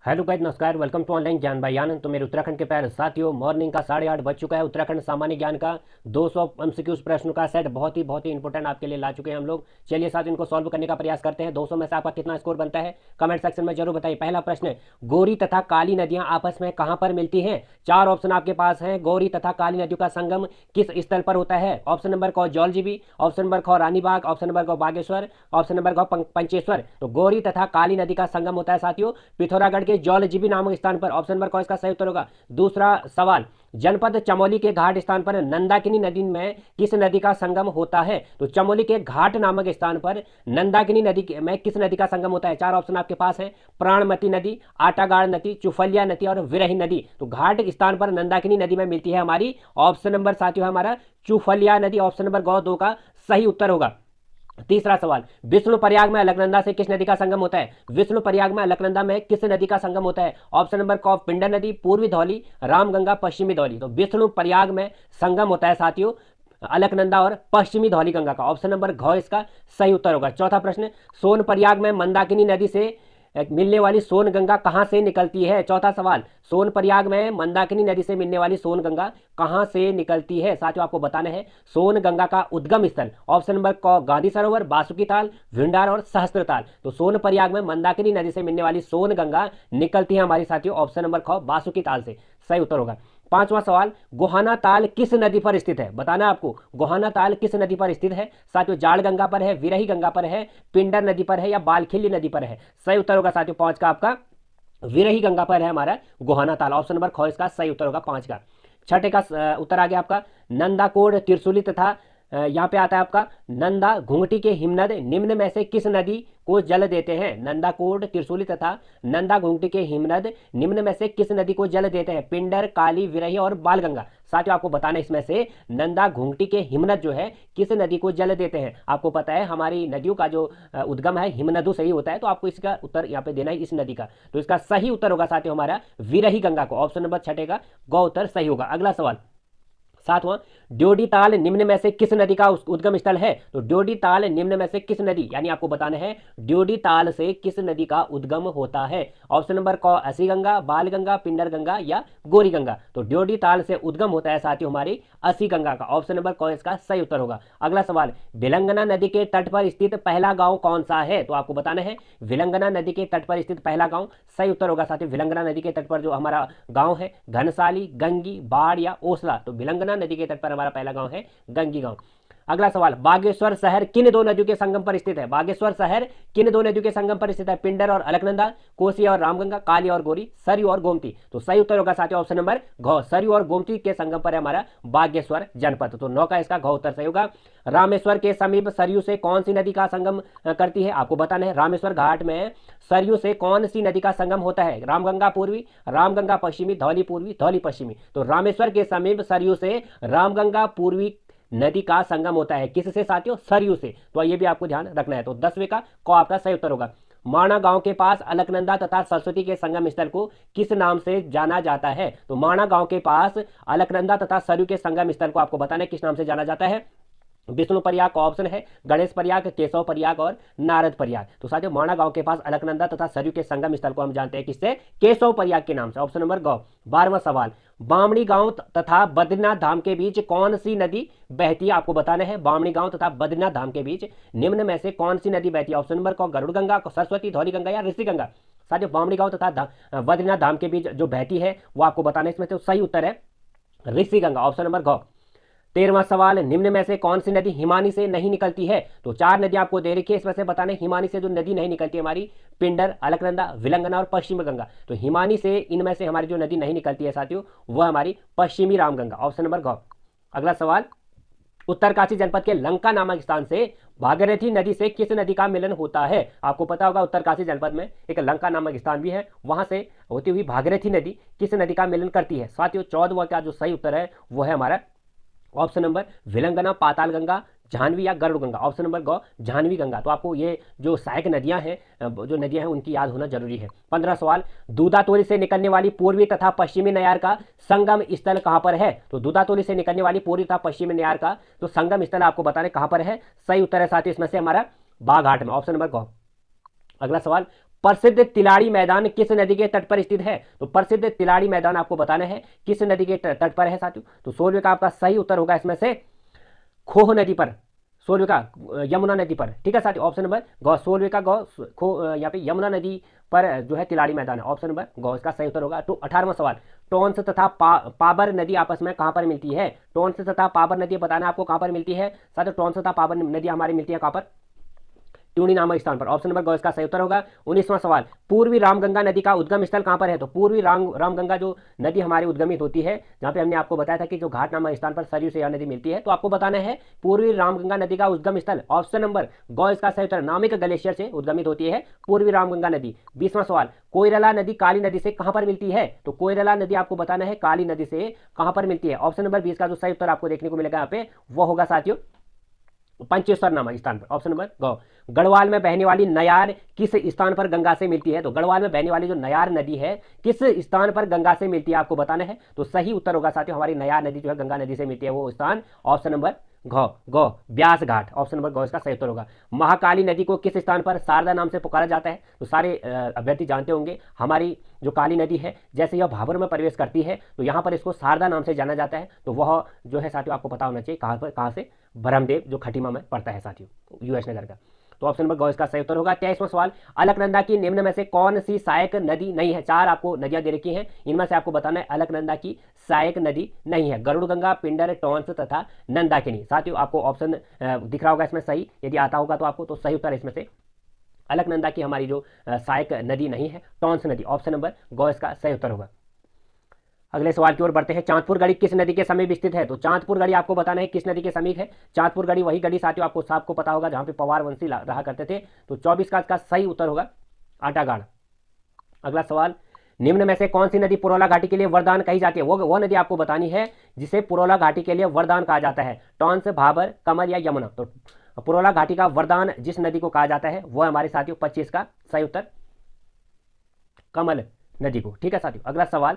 Hello guys, नमस्कार। Welcome to online ज्ञान भाई आनंद। तो मेरे उत्तराखंड के प्यारे साथियों, मॉर्निंग का 8:30 बज चुका है। उत्तराखंड सामान्य ज्ञान का 200 एमसीक्यूज प्रश्नों का सेट बहुत ही इंपॉर्टेंट आपके लिए ला चुके हैं हम लोग। चलिए साथ इनको सॉल्व करने का प्रयास करते हैं। 200 में से आपका कितना स्कोर बनता है कमेंट सेक्शन में जरूर बताइए। पहला प्रश्न, गोरी तथा काली नदियां आपस में कहां पर मिलती हैं? चार ऑप्शन आपके पास हैं। गोरी तथा काली नदियों का संगम किस स्थल पर होता है? ऑप्शन नंबर क जौलजीबी, ऑप्शन नंबर ख रानीबाग, ऑप्शन नंबर क बागेश्वर, ऑप्शन नंबर क पंचेश्वर। तो गोरी तथा काली नदी का संगम होता है साथियों पिथौरागढ़ के जौलजीबी नामक स्थान पर। ऑप्शन नंबर क इसका सही उत्तर होगा। दूसरा सवाल, जनपद चमोली के घाट स्थान पर नंदाकिनी नदी में किस नदी का संगम होता है? तो चमोली के घाट नामक स्थान पर नंदाकिनी नदी में किस नदी का संगम होता है? चार ऑप्शन आपके पास है। प्राणमती नदी, आटागाड़ नदी, चुफलिया नदी और विरही नदी। तो घाट स्थान पर नंदाकिनी नदी में मिलती है हमारी ऑप्शन नंबर साथियों हमारा चुफलिया नदी। ऑप्शन नंबर ग 2 का सही उत्तर होगा। तीसरा सवाल, विष्णु प्रयाग में अलकनंदा से किस नदी का संगम होता है? विष्णु प्रयाग में अलकनंदा में किस नदी का संगम होता है? ऑप्शन नंबर क पिंडर नदी, पूर्वी धौली, रामगंगा, पश्चिमी धौली। तो विष्णु प्रयाग में संगम होता है साथियों अलकनंदा और पश्चिमी धौली गंगा का। ऑप्शन नंबर घ इसका सही उत्तर होगा। चौथा प्रश्न, सोन प्रयाग में मंदाकिनी नदी से मिलने वाली सोन गंगा कहां से निकलती है? चौथा सवाल, सोन प्रयाग में मंदाकिनी नदी से मिलने वाली सोन गंगा कहां से निकलती है? साथियों आपको बताना है सोन गंगा का उद्गम स्थल। ऑप्शन नंबर क गांधी सरोवर, बासुकी ताल, भिंडार और सहस्त्र ताल। तो सोन प्रयाग में मंदाकिनी नदी से मिलने वाली सोन गंगा निकलती है हमारी साथियों ऑप्शन नंबर ख बासुकी ताल से। सही उत्तर होगा। पांचवा सवाल, गोहाना ताल किस नदी पर स्थित है? बताना आपको गोहाना ताल किस नदी पर स्थित है साथियों। जाड़ गंगा पर है, विरही गंगा पर है, पिंडर नदी पर है या बालखिल्य नदी पर है? सही उत्तर होगा साथियों 5 का आपका विरही गंगा पर है हमारा गोहाना ताल। ऑप्शन नंबर ख इसका सही उत्तर होगा 5 का। छठे का उत्तर आ गया आपका, नंदाकोड़, त्रिशूली तथा यहाँ पे आता है आपका नंदा घुंघटी के हिमनद निम्न में से किस नदी को जल देते हैं? नंदाकोट, त्रिशूली तथा नंदा घुंघटी के हिमनद निम्न में से किस नदी को जल देते हैं? पिंडर, काली, विरही और बालगंगा। साथियों आपको बताना इसमें से नंदा घुंघटी के हिमनद जो है किस नदी को जल देते हैं? आपको पता है हमारी नदियों का जो उद्गम है हिमनदों से ही होता है, तो आपको इसका उत्तर यहाँ पे देना है इस नदी का। तो इसका सही उत्तर होगा साथियों हमारा विरही गंगा को। ऑप्शन नंबर छठे का ग उत्तर सही होगा। अगला सवाल, सातवां, ड्योडी ताल निम्न में से किस नदी का उद्गम स्थल है? तो ड्योडी ताल निम्न में से किस नदी, यानी आपको बताना है ड्योडी ताल से किस नदी का उद्गम होता है? ऑप्शन नंबर क असी गंगा, बाल गंगा, पिंडर गंगा या गोरी गंगा। तो ड्योडी ताल से उद्गम होता है साथियों हमारी असी गंगा का। ऑप्शन नंबर क इसका सही उत्तर होगा। अगला सवाल, विलंगना नदी के तट पर स्थित पहला गांव कौन सा है? तो आपको बताना है विलंगना नदी के तट पर स्थित पहला गांव। सही उत्तर होगा साथियों विलंगना नदी के तट पर जो हमारा गांव है घनसाली, गंगी, बाढ़ या ओसला। तो विलंगना नदी के तट पर हमारा पहला गांव है गंगी गांव। अगला सवाल, बागेश्वर शहर किन दो नदियों के संगम पर स्थित है? बागेश्वर शहर किन दो नदियों के संगम पर स्थित है? पिंडर और अलकनंदा, कोसी और रामगंगा, काली और गोरी, सरयू और गोमती। तो सही उत्तर होगा साथियों ऑप्शन नंबर घ, सरयू और गोमती के संगम पर है हमारा बागेश्वर जनपद। तो 9 का इसका घ उत्तर सही होगा। रामेश्वर के समीप सरयू से कौन सी नदी का संगम करती है? आपको बताना है रामेश्वर घाट में सरयू से कौन सी नदी का संगम होता है? रामगंगा पूर्वी, रामगंगा पश्चिमी, धौली पूर्वी, धौली पश्चिमी। तो रामेश्वर के समीप सरयू से रामगंगा पूर्वी नदी का संगम होता है किससे साथियों? सरयू से। तो ये भी आपको ध्यान रखना है। तो 10वें का क आपका सही उत्तर होगा। माणा गांव के पास अलकनंदा तथा सरस्वती के संगम स्थल को किस नाम से जाना जाता है? तो माणा गांव के पास अलकनंदा तथा सरयू के संगम स्थल को आपको बताना है किस नाम से जाना जाता है। विष्णु प्रयाग का ऑप्शन है, गणेश प्रयाग, केशव प्रयाग और नारद प्रयाग। तो साथियों माणा गांव के पास अलकनंदा तथा सरयू के संगम स्थल को हम जानते हैं किससे? केशव प्रयाग के नाम से। ऑप्शन नंबर ग। 12वां सवाल, बामणी गांव तथा बद्रीनाथ धाम के बीच कौन सी नदी बहती है? आपको बताना है बामणी गांव तथा बद्रीनाथ धाम के बीच निम्न में से कौन सी नदी बहती है? ऑप्शन नंबर क गरुड़ गंगा, सरस्वती, धौली गंगा या ऋषि गंगा। साथियों बामणी गांव तथा बद्रीनाथ धाम के बीच जो बहती है वो आपको बताना है, इसमें से सही उत्तर है ऋषि गंगा। ऑप्शन नंबर घ। 13वां सवाल, निम्न में से कौन सी नदी हिमानी से नहीं निकलती है? तो 4 नदी आपको दे रखी है, इसमें से बताने हिमानी से जो नदी नहीं निकलती हमारी पिंडर, अलकनंदा, विलंगना और पश्चिमी गंगा। तो हिमानी से इनमें से हमारी जो नदी नहीं निकलती है साथियों वह हमारी पश्चिमी रामगंगा। ऑप्शन नंबर घ। अगला सवाल, उत्तरकाशी जनपद के लंका नामक स्थान से भागीरथी नदी से किस नदी का मिलन होता है? आपको पता होगा उत्तरकाशी जनपद में एक लंका नामक स्थान भी है, वहां से होती हुई भागीरथी नदी किस नदी का मिलन करती है? साथियों 14वां का जो सही उत्तर है वो है हमारा ऑप्शन नंबर विलंगना, पाताल गंगा, जाह्नवी या गरुड़ गंगा। ऑप्शन नंबर ग जाह्नवी गंगा। तो आपको ये जो सहायक नदियां हैं जो नदियां हैं उनकी याद होना जरूरी है। 15 सवाल, दूधातोली से निकलने वाली पूर्वी तथा पश्चिमी नयार का संगम स्थल कहां पर है? तो दूधातोली से निकलने वाली पूर्वी तथा पश्चिमी नयार का तो संगम स्थल आपको बताने कहां पर है। सही उत्तर है साथियों इसमें से हमारा बाघाट में। ऑप्शन नंबर ग। अगला सवाल, प्रसिद्ध तिलाड़ी मैदान किस नदी के तट पर स्थित है? तो प्रसिद्ध तिलाड़ी मैदान आपको बताना है किस नदी के तट पर है साथियों। तो 16वें का आपका सही उत्तर होगा इसमें से खोह नदी पर, 16वें का यमुना नदी पर, ठीक है साथियों। ऑप्शन नंबर ग, 16वें का ग यहाँ पे यमुना नदी पर जो है तिलाड़ी मैदान है, ऑप्शन नंबर ग इसका सही उत्तर होगा। तो 18वां सवाल, टोंस तथा पाबर नदी आपस में कहां पर मिलती है? टोंस तथा पाबर नदी बताना आपको कहां पर मिलती है साथियों। टोंस तथा पाबर नदी हमारी मिलती है कहां पर? ट्यूनी नामक स्थान पर, ऑप्शन नंबर ग इसका सही उत्तर होगा। 19वां सवाल, पूर्वी रामगंगा नदी का उद्गम स्थल कहां पर है? तो पूर्वी रामगंगा जो नदी हमारी उद्गमित होती है, जहां पे हमने आपको बताया था कि जो घाट नामक स्थान पर सरयू से यह नदी मिलती है, तो आपको बताना है पूर्वी रामगंगा नदी का उद्गम स्थल, ऑप्शन नंबर ग इसका सही उत्तर। नामिक ग्लेशियर से उद्गमित होती है पूर्वी रामगंगा नदी। 20वां सवाल, कोइराला नदी काली नदी से कहां पर मिलती है? तो कोइराला नदी आपको बताना है काली नदी से कहां पर मिलती है, ऑप्शन नंबर 20 का जो सही उत्तर आपको देखने को मिलेगा यहाँ पे वो होगा साथियों पंचेश्वर नामक स्थान पर, ऑप्शन नंबर ग। गढ़वाल में बहने वाली नयार किस स्थान पर गंगा से मिलती है? तो गढ़वाल में बहने वाली जो नयार नदी है किस स्थान पर गंगा से मिलती है आपको बताना है। तो सही उत्तर होगा साथियों हमारी नयार नदी जो है गंगा नदी से मिलती है वो स्थान, ऑप्शन नंबर ग ब्यास घाट, ऑप्शन नंबर ग इसका सही उत्तर होगा। महाकाली नदी को किस स्थान पर शारदा नाम से पुकारा जाता है? तो सारे अभ्यर्थी जानते होंगे हमारी जो काली नदी है जैसे यह भाबर में प्रवेश करती है तो यहाँ पर इसको शारदा नाम से जाना जाता है। तो वह जो है साथियों आपको पता होना चाहिए कहाँ से, ब्रह्मदेव जो खटीमा में पड़ता है साथियों, यूएस नगर का। तो ऑप्शन नंबर ग इसका सही उत्तर होगा। 23वां सवाल, अलकनंदा की निम्न में से कौन सी सहायक नदी नहीं है? 4 आपको नदियां दे रखी हैं, इनमें से आपको बताना है अलकनंदा की सहायक नदी नहीं है। गरुड़ गंगा, पिंडर, टोंस तथा नंदाकिनी। साथियों आपको ऑप्शन दिख रहा होगा इसमें सही, यदि आता होगा तो आपको, तो सही उत्तर इसमें से अलकनंदा की हमारी जो सहायक नदी नहीं है टोंस नदी, ऑप्शन नंबर ग इसका सही उत्तर होगा। अगले सवाल की ओर बढ़ते हैं। चांदपुर गढ़ी किस नदी के समीप स्थित है? तो चांदपुर गढ़ी आपको बताना है किस नदी के समीप है। चांदपुर गढ़ी वही गढ़ी साथियों आपको सबको पता होगा जहां पे पवार वंशी रहा करते थे। तो 24 का इसका सही उत्तर होगा आटागाड़। अगला सवाल, निम्न में से कौन सी नदी पुरोला घाटी के लिए वरदान कही जाती है? वो नदी आपको बतानी है जिसे पुरोला घाटी के लिए वरदान कहा जाता है, टोंस, भाबर, कमल या यमुना। तो पुरोला घाटी का वरदान जिस नदी को कहा जाता है वह हमारे साथियों 25 का सही उत्तर कमल नदी को, ठीक है साथियों। अगला सवाल,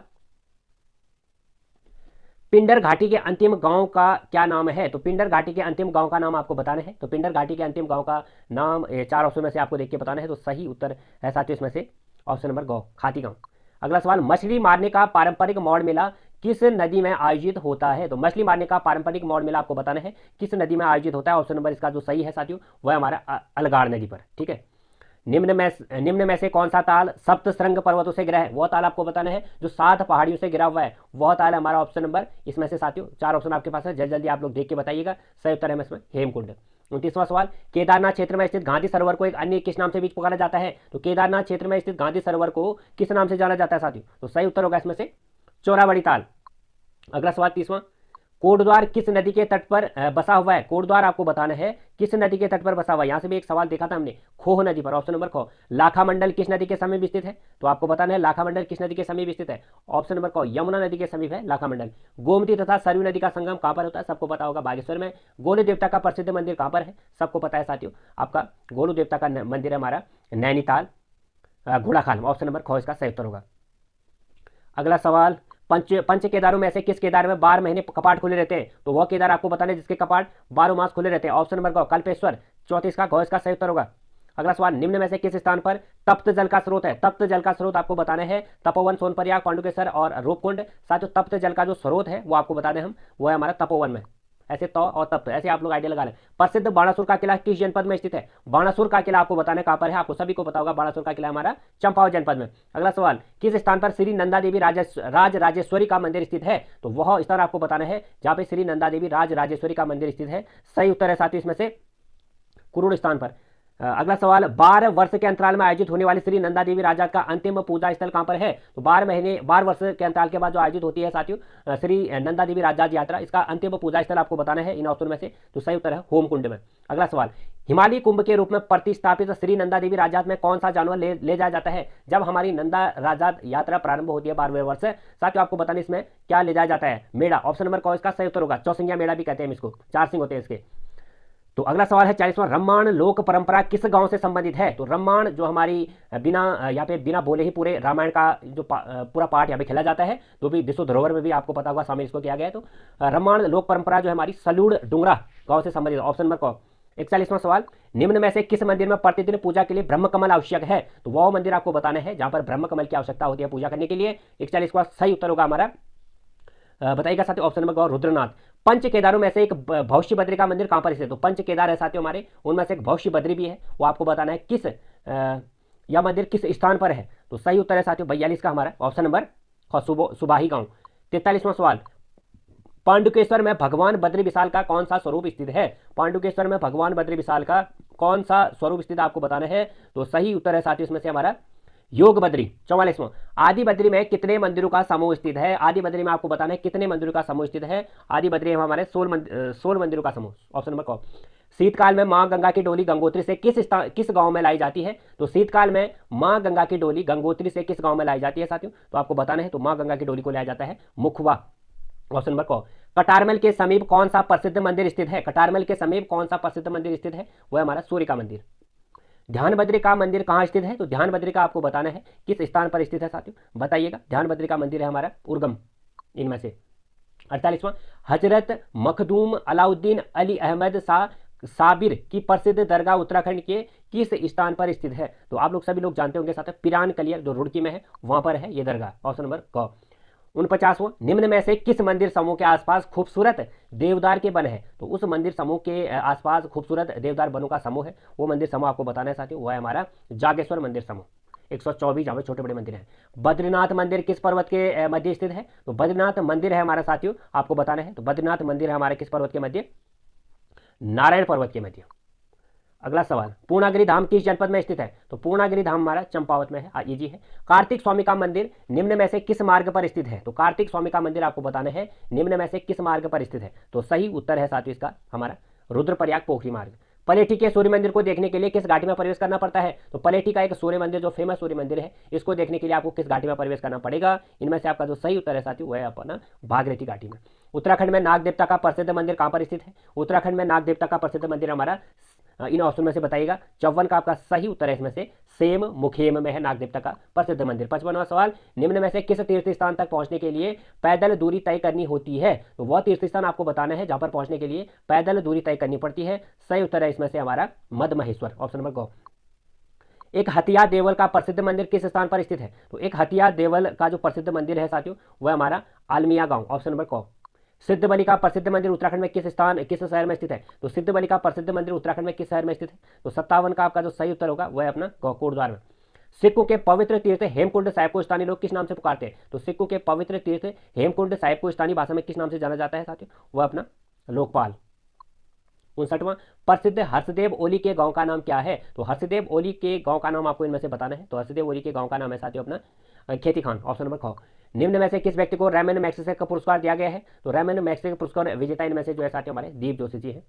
पिंडर घाटी के अंतिम गांव का क्या नाम है? तो पिंडर घाटी के अंतिम गांव का नाम आपको बताना है। तो पिंडर घाटी के अंतिम गांव का नाम 4 ऑप्शन में से आपको देख के बताना है। तो सही उत्तर है साथियों इसमें से ऑप्शन नंबर ग खाती गांव। अगला सवाल, मछली मारने का पारंपरिक मौड़ मेला किस नदी में आयोजित होता है? तो मछली मारने का पारंपरिक मौड़ मेला आपको बताना है किस नदी में आयोजित होता है। ऑप्शन नंबर इसका जो सही है साथियों वह हमारा अलगाड़ नदी पर, ठीक है। निम्न में से कौन सा ताल सप्त श्रृंग पर्वतों से घिरा है? वह ताल आपको बताना है जो 7 पहाड़ियों से घिरा हुआ है, वह ताल हमारा ऑप्शन नंबर इसमें से साथियों 4 ऑप्शन आपके पास है, जल्दी जल्दी आप लोग देख के बताइएगा। सही उत्तर है इसमें हेमकुंड। 29वां सवाल, केदारनाथ क्षेत्र में स्थित गांधी सरोवर को एक अन्य किस नाम से भी पुकारा जाता है? तो केदारनाथ क्षेत्र में स्थित गांधी सरोवर को किस नाम से जाना जाता है साथियों? तो सही उत्तर होगा इसमें से चोराबड़ी ताल। अगला सवाल 30वां, कोटद्वार किस नदी के तट पर बसा हुआ है? कोटद्वार आपको बताना है किस नदी के तट पर बसा हुआ है। यहां से भी एक सवाल देखा था हमने, खोह नदी पर, ऑप्शन नंबर ख। लाखा मंडल किस नदी के समीप स्थित है? तो आपको बताना है लाखा मंडल किस नदी के समीप स्थित है। ऑप्शन नंबर क यमुना नदी के समीप है लाखा मंडल। गोमती तथा सरयू नदी का संगम कहां पर होता है? सबको पता होगा बागेश्वर में। गोलू देवता का प्रसिद्ध मंदिर कहां पर है? सबको पता है साथियों आपका गोलू देवता का मंदिर है हमारा नैनीताल घोड़ाखाल, ऑप्शन नंबर ख इसका सही उत्तर होगा। अगला सवाल, पंच केदारों में से किस केदार में 12 महीने कपाट खुले रहते हैं? तो वह केदार आपको बताना है जिसके कपाट 12 मास खुले रहते हैं, ऑप्शन नंबर ग कल्पेश्वर। 34 का घ इसका सही उत्तर होगा। अगला सवाल, निम्न में से किस स्थान पर तप्त जल का स्रोत है? तप्त जल का स्रोत आपको बताना है तपोवन, सोनप्रयाग, पांडुकेश्वर और रूपकुंड। साथियों तप्त जल का जो स्रोत है वो आपको बता दें हम, वो है हमारा तपोवन में। ऐसे तो और तप्त ऐसे आप लोग आइडिया लगा लें। प्रसिद्ध बाणासुर का किला किस जनपद में स्थित है? बाणासुर का किला आपको बताना कहां पर है, आपको सभी को पता होगा बाणासुर का किला हमारा चंपावत जनपद में। अगला सवाल, किस स्थान पर श्री नंदा देवी राज राजेश्वरी का मंदिर स्थित है? तो वह स्थान आपको बताना है जहां पे श्री नंदा देवी राज राजेश्वरी का मंदिर स्थित है। सही उत्तर है साथियों इसमें से कुरुड़ स्थान पर। अगला सवाल, 12 वर्ष के अंतराल में आयोजित होने वाली श्री नंदा देवी राजा का अंतिम पूजा स्थल कहां पर है? तो 12 वर्ष के अंतराल के बाद जो आयोजित होती है साथियों श्री नंदा देवी राजा यात्रा, इसका अंतिम पूजा स्थल आपको बताना है इन ऑप्शन में से। तो सही उत्तर है होमकुंड में। अगला सवाल, हिमालय कुंभ के रूप में प्रतिष्ठापित श्री नंदा देवी राजात में कौन सा जानवर ले जाया जाता है? जब हमारी नंदा राजात यात्रा प्रारंभ होती है 12वें वर्ष, साथियों आपको बताना इसमें क्या ले जाया जाता है? मेढ़ा, ऑप्शन नंबर क इसका सही उत्तर होगा। चौसिंगिया मेढ़ा भी कहते हैं इसको, 4 सिंह होते हैं इसके। तो अगला सवाल है 40वां, रम्माण लोक परंपरा किस गांव से संबंधित है? तो रम्माण जो हमारी यहाँ पे बिना बोले ही पूरे रामायण का जो पूरा पाठ यहाँ पे खेला जाता है, तो भी विश्व धरोहर में भी आपको पता होगा शामिल इसको किया गया है। तो रम्माण लोक परंपरा जो हमारी सलूड़ डुंगरा गांव से संबंधित, ऑप्शन नंबर क। 41वां सवाल, निम्न में से किस मंदिर में प्रतिदिन पूजा के लिए ब्रह्म कमल आवश्यक है? तो वह मंदिर आपको बताना है जहां पर ब्रह्म कमल की आवश्यकता होती है पूजा करने के लिए। 41 का सही उत्तर होगा हमारा, बताइएगा साथियों, ऑप्शन नंबर ग रुद्रनाथ। पंच केदारों में से एक भविष्य बद्री का मंदिर कहां पर स्थित है? तो पंच केदार है साथियों हमारे, उनमें से एक भविष्य बद्री भी है, वो आपको बताना है किस यह मंदिर किस स्थान पर है। तो सही उत्तर है साथियों 42 का हमारा, ऑप्शन नंबर सुबाही गांव। 43वां सवाल, पांडुकेश्वर में भगवान बद्री विशाल का कौन सा स्वरूप स्थित है? पांडुकेश्वर में भगवान बद्री विशाल का कौन सा स्वरूप स्थित आपको बताना है। तो सही उत्तर है साथियों इसमें से हमारा योग बद्री। 44वां, आदि बद्री में कितने मंदिरों का समूह स्थित है? आदि बद्री में आपको बताना है कितने मंदिरों का समूह स्थित है। आदि बद्री में हमारे 16 मंदिरों का समूह, ऑप्शन नंबर क। शीतकाल में मां गंगा की डोली गंगोत्री से किस गांव में लाई जाती है? तो शीतकाल में मां गंगा की डोली गंगोत्री से किस गांव में लाई जाती है साथियों? तो आपको बताना है, तो मां गंगा की डोली को लाया जाता है मुखवा, ऑप्शन नंबर क। कटारमल के समीप कौन सा प्रसिद्ध मंदिर स्थित है? कटारमल के समीप कौन सा प्रसिद्ध मंदिर स्थित है? वह हमारा सूर्य का मंदिर। ध्यान बद्री का मंदिर कहाँ स्थित है? तो ध्यान बद्री का आपको बताना है किस स्थान पर स्थित है साथियों, बताइएगा। ध्यान बद्री का मंदिर है हमारा उर्गम इनमें से। 48वां, हजरत मखदूम अलाउद्दीन अली अहमद शाह साबिर की प्रसिद्ध दरगाह उत्तराखंड के किस स्थान पर स्थित है? तो आप लोग सभी लोग जानते होंगे साथियों, पिरान कलियर जो रुड़की में है वहां पर है ये दरगाह, ऑप्शन नंबर क। 49वां, निम्न में से किस मंदिर समूह के आसपास खूबसूरत देवदार के वन है? तो उस मंदिर समूह के आसपास खूबसूरत देवदार वनों का समूह है, वो मंदिर समूह आपको बताना है साथियों, वह है हमारा जागेश्वर मंदिर समूह। 124 जहाँ पे छोटे बड़े मंदिर हैं। बद्रीनाथ मंदिर किस पर्वत के मध्य स्थित है? तो बद्रीनाथ मंदिर है हमारा साथियों, आपको बताना है, तो बद्रीनाथ मंदिर है हमारे किस पर्वत के मध्य? नारायण पर्वत के मध्य। अगला सवाल, पूर्णागिरि धाम किस जनपद में स्थित है? तो पूर्णागिरि धाम हमारा चंपावत में है, इजी है। कार्तिक स्वामी का मंदिर निम्न में से किस मार्ग पर स्थित है? तो कार्तिक स्वामी का मंदिर आपको बताना है निम्न में से किस मार्ग पर स्थित है। तो सही उत्तर है साथियों इसका हमारा रुद्रप्रयाग पोखरी मार्ग। पलेठी के सूर्य मंदिर को देखने के लिए किस घाटी में प्रवेश करना पड़ता है? तो पलेठी का एक सूर्य मंदिर जो फेमस सूर्य मंदिर है, इसको देखने के लिए आपको किस घाटी में प्रवेश करना पड़ेगा? इनमें से आपका जो सही उत्तर है साथियों वह है अपना भागीरथी घाटी में। उत्तराखंड में नाग देवता का प्रसिद्ध मंदिर कहां पर स्थित है? उत्तराखंड में नाग देवता का प्रसिद्ध मंदिर हमारा इन ऑप्शन में से बताइएगा। 54 का आपका सही उत्तर है इसमें से सेम मुखेम में है नाग देवता का प्रसिद्ध मंदिर। 55वां सवाल, निम्न में से किस तीर्थ स्थान तक पहुंचने के लिए पैदल दूरी तय करनी होती है? तो वह तीर्थ स्थान आपको बताना है जहां पर पहुंचने के लिए पैदल दूरी तय करनी पड़ती है। सही उत्तर है इसमें से हमारा मद महेश्वर, ऑप्शन नंबर ग। एक हथिया देवल का प्रसिद्ध मंदिर किस स्थान पर स्थित है? तो एक हथिया देवल का जो प्रसिद्ध मंदिर है साथियों वह हमारा आलमिया गांव, ऑप्शन नंबर क। सिद्धबली का प्रसिद्ध मंदिर उत्तराखंड में किस शहर में स्थित है? तो सिद्धबली का प्रसिद्ध मंदिर उत्तराखंड में किस शहर में स्थित है? तो 57 का आपका जो सही उत्तर होगा वह अपना कोटद्वार में। सिखों के पवित्र तीर्थ हेमकुंड साहिब को स्थानीय लोग किस नाम से पुकारते हैं? तो सिखों के पवित्र तीर्थ हेमकुंड साहिब को स्थानीय भाषा में किस नाम से जाना जाता है साथियों? वह अपना लोकपाल। 59वां, प्रसिद्ध हर्षदेव ओली के गांव का नाम क्या है? तो हर्षदेव ओली के गांव का नाम आपको इनमें से बताना है। तो हर्षदेव ओली के गांव का नाम है साथियों अपना खेती खान, ऑप्शन नंबर ख। निम्न में से किस व्यक्ति को रैमन मैग्सेसे का पुरस्कार दिया गया है? तो रैमन मैग्सेसे पुरस्कार विजेता इनमें से जो है साथियों हमारे दीप जोशी जी है।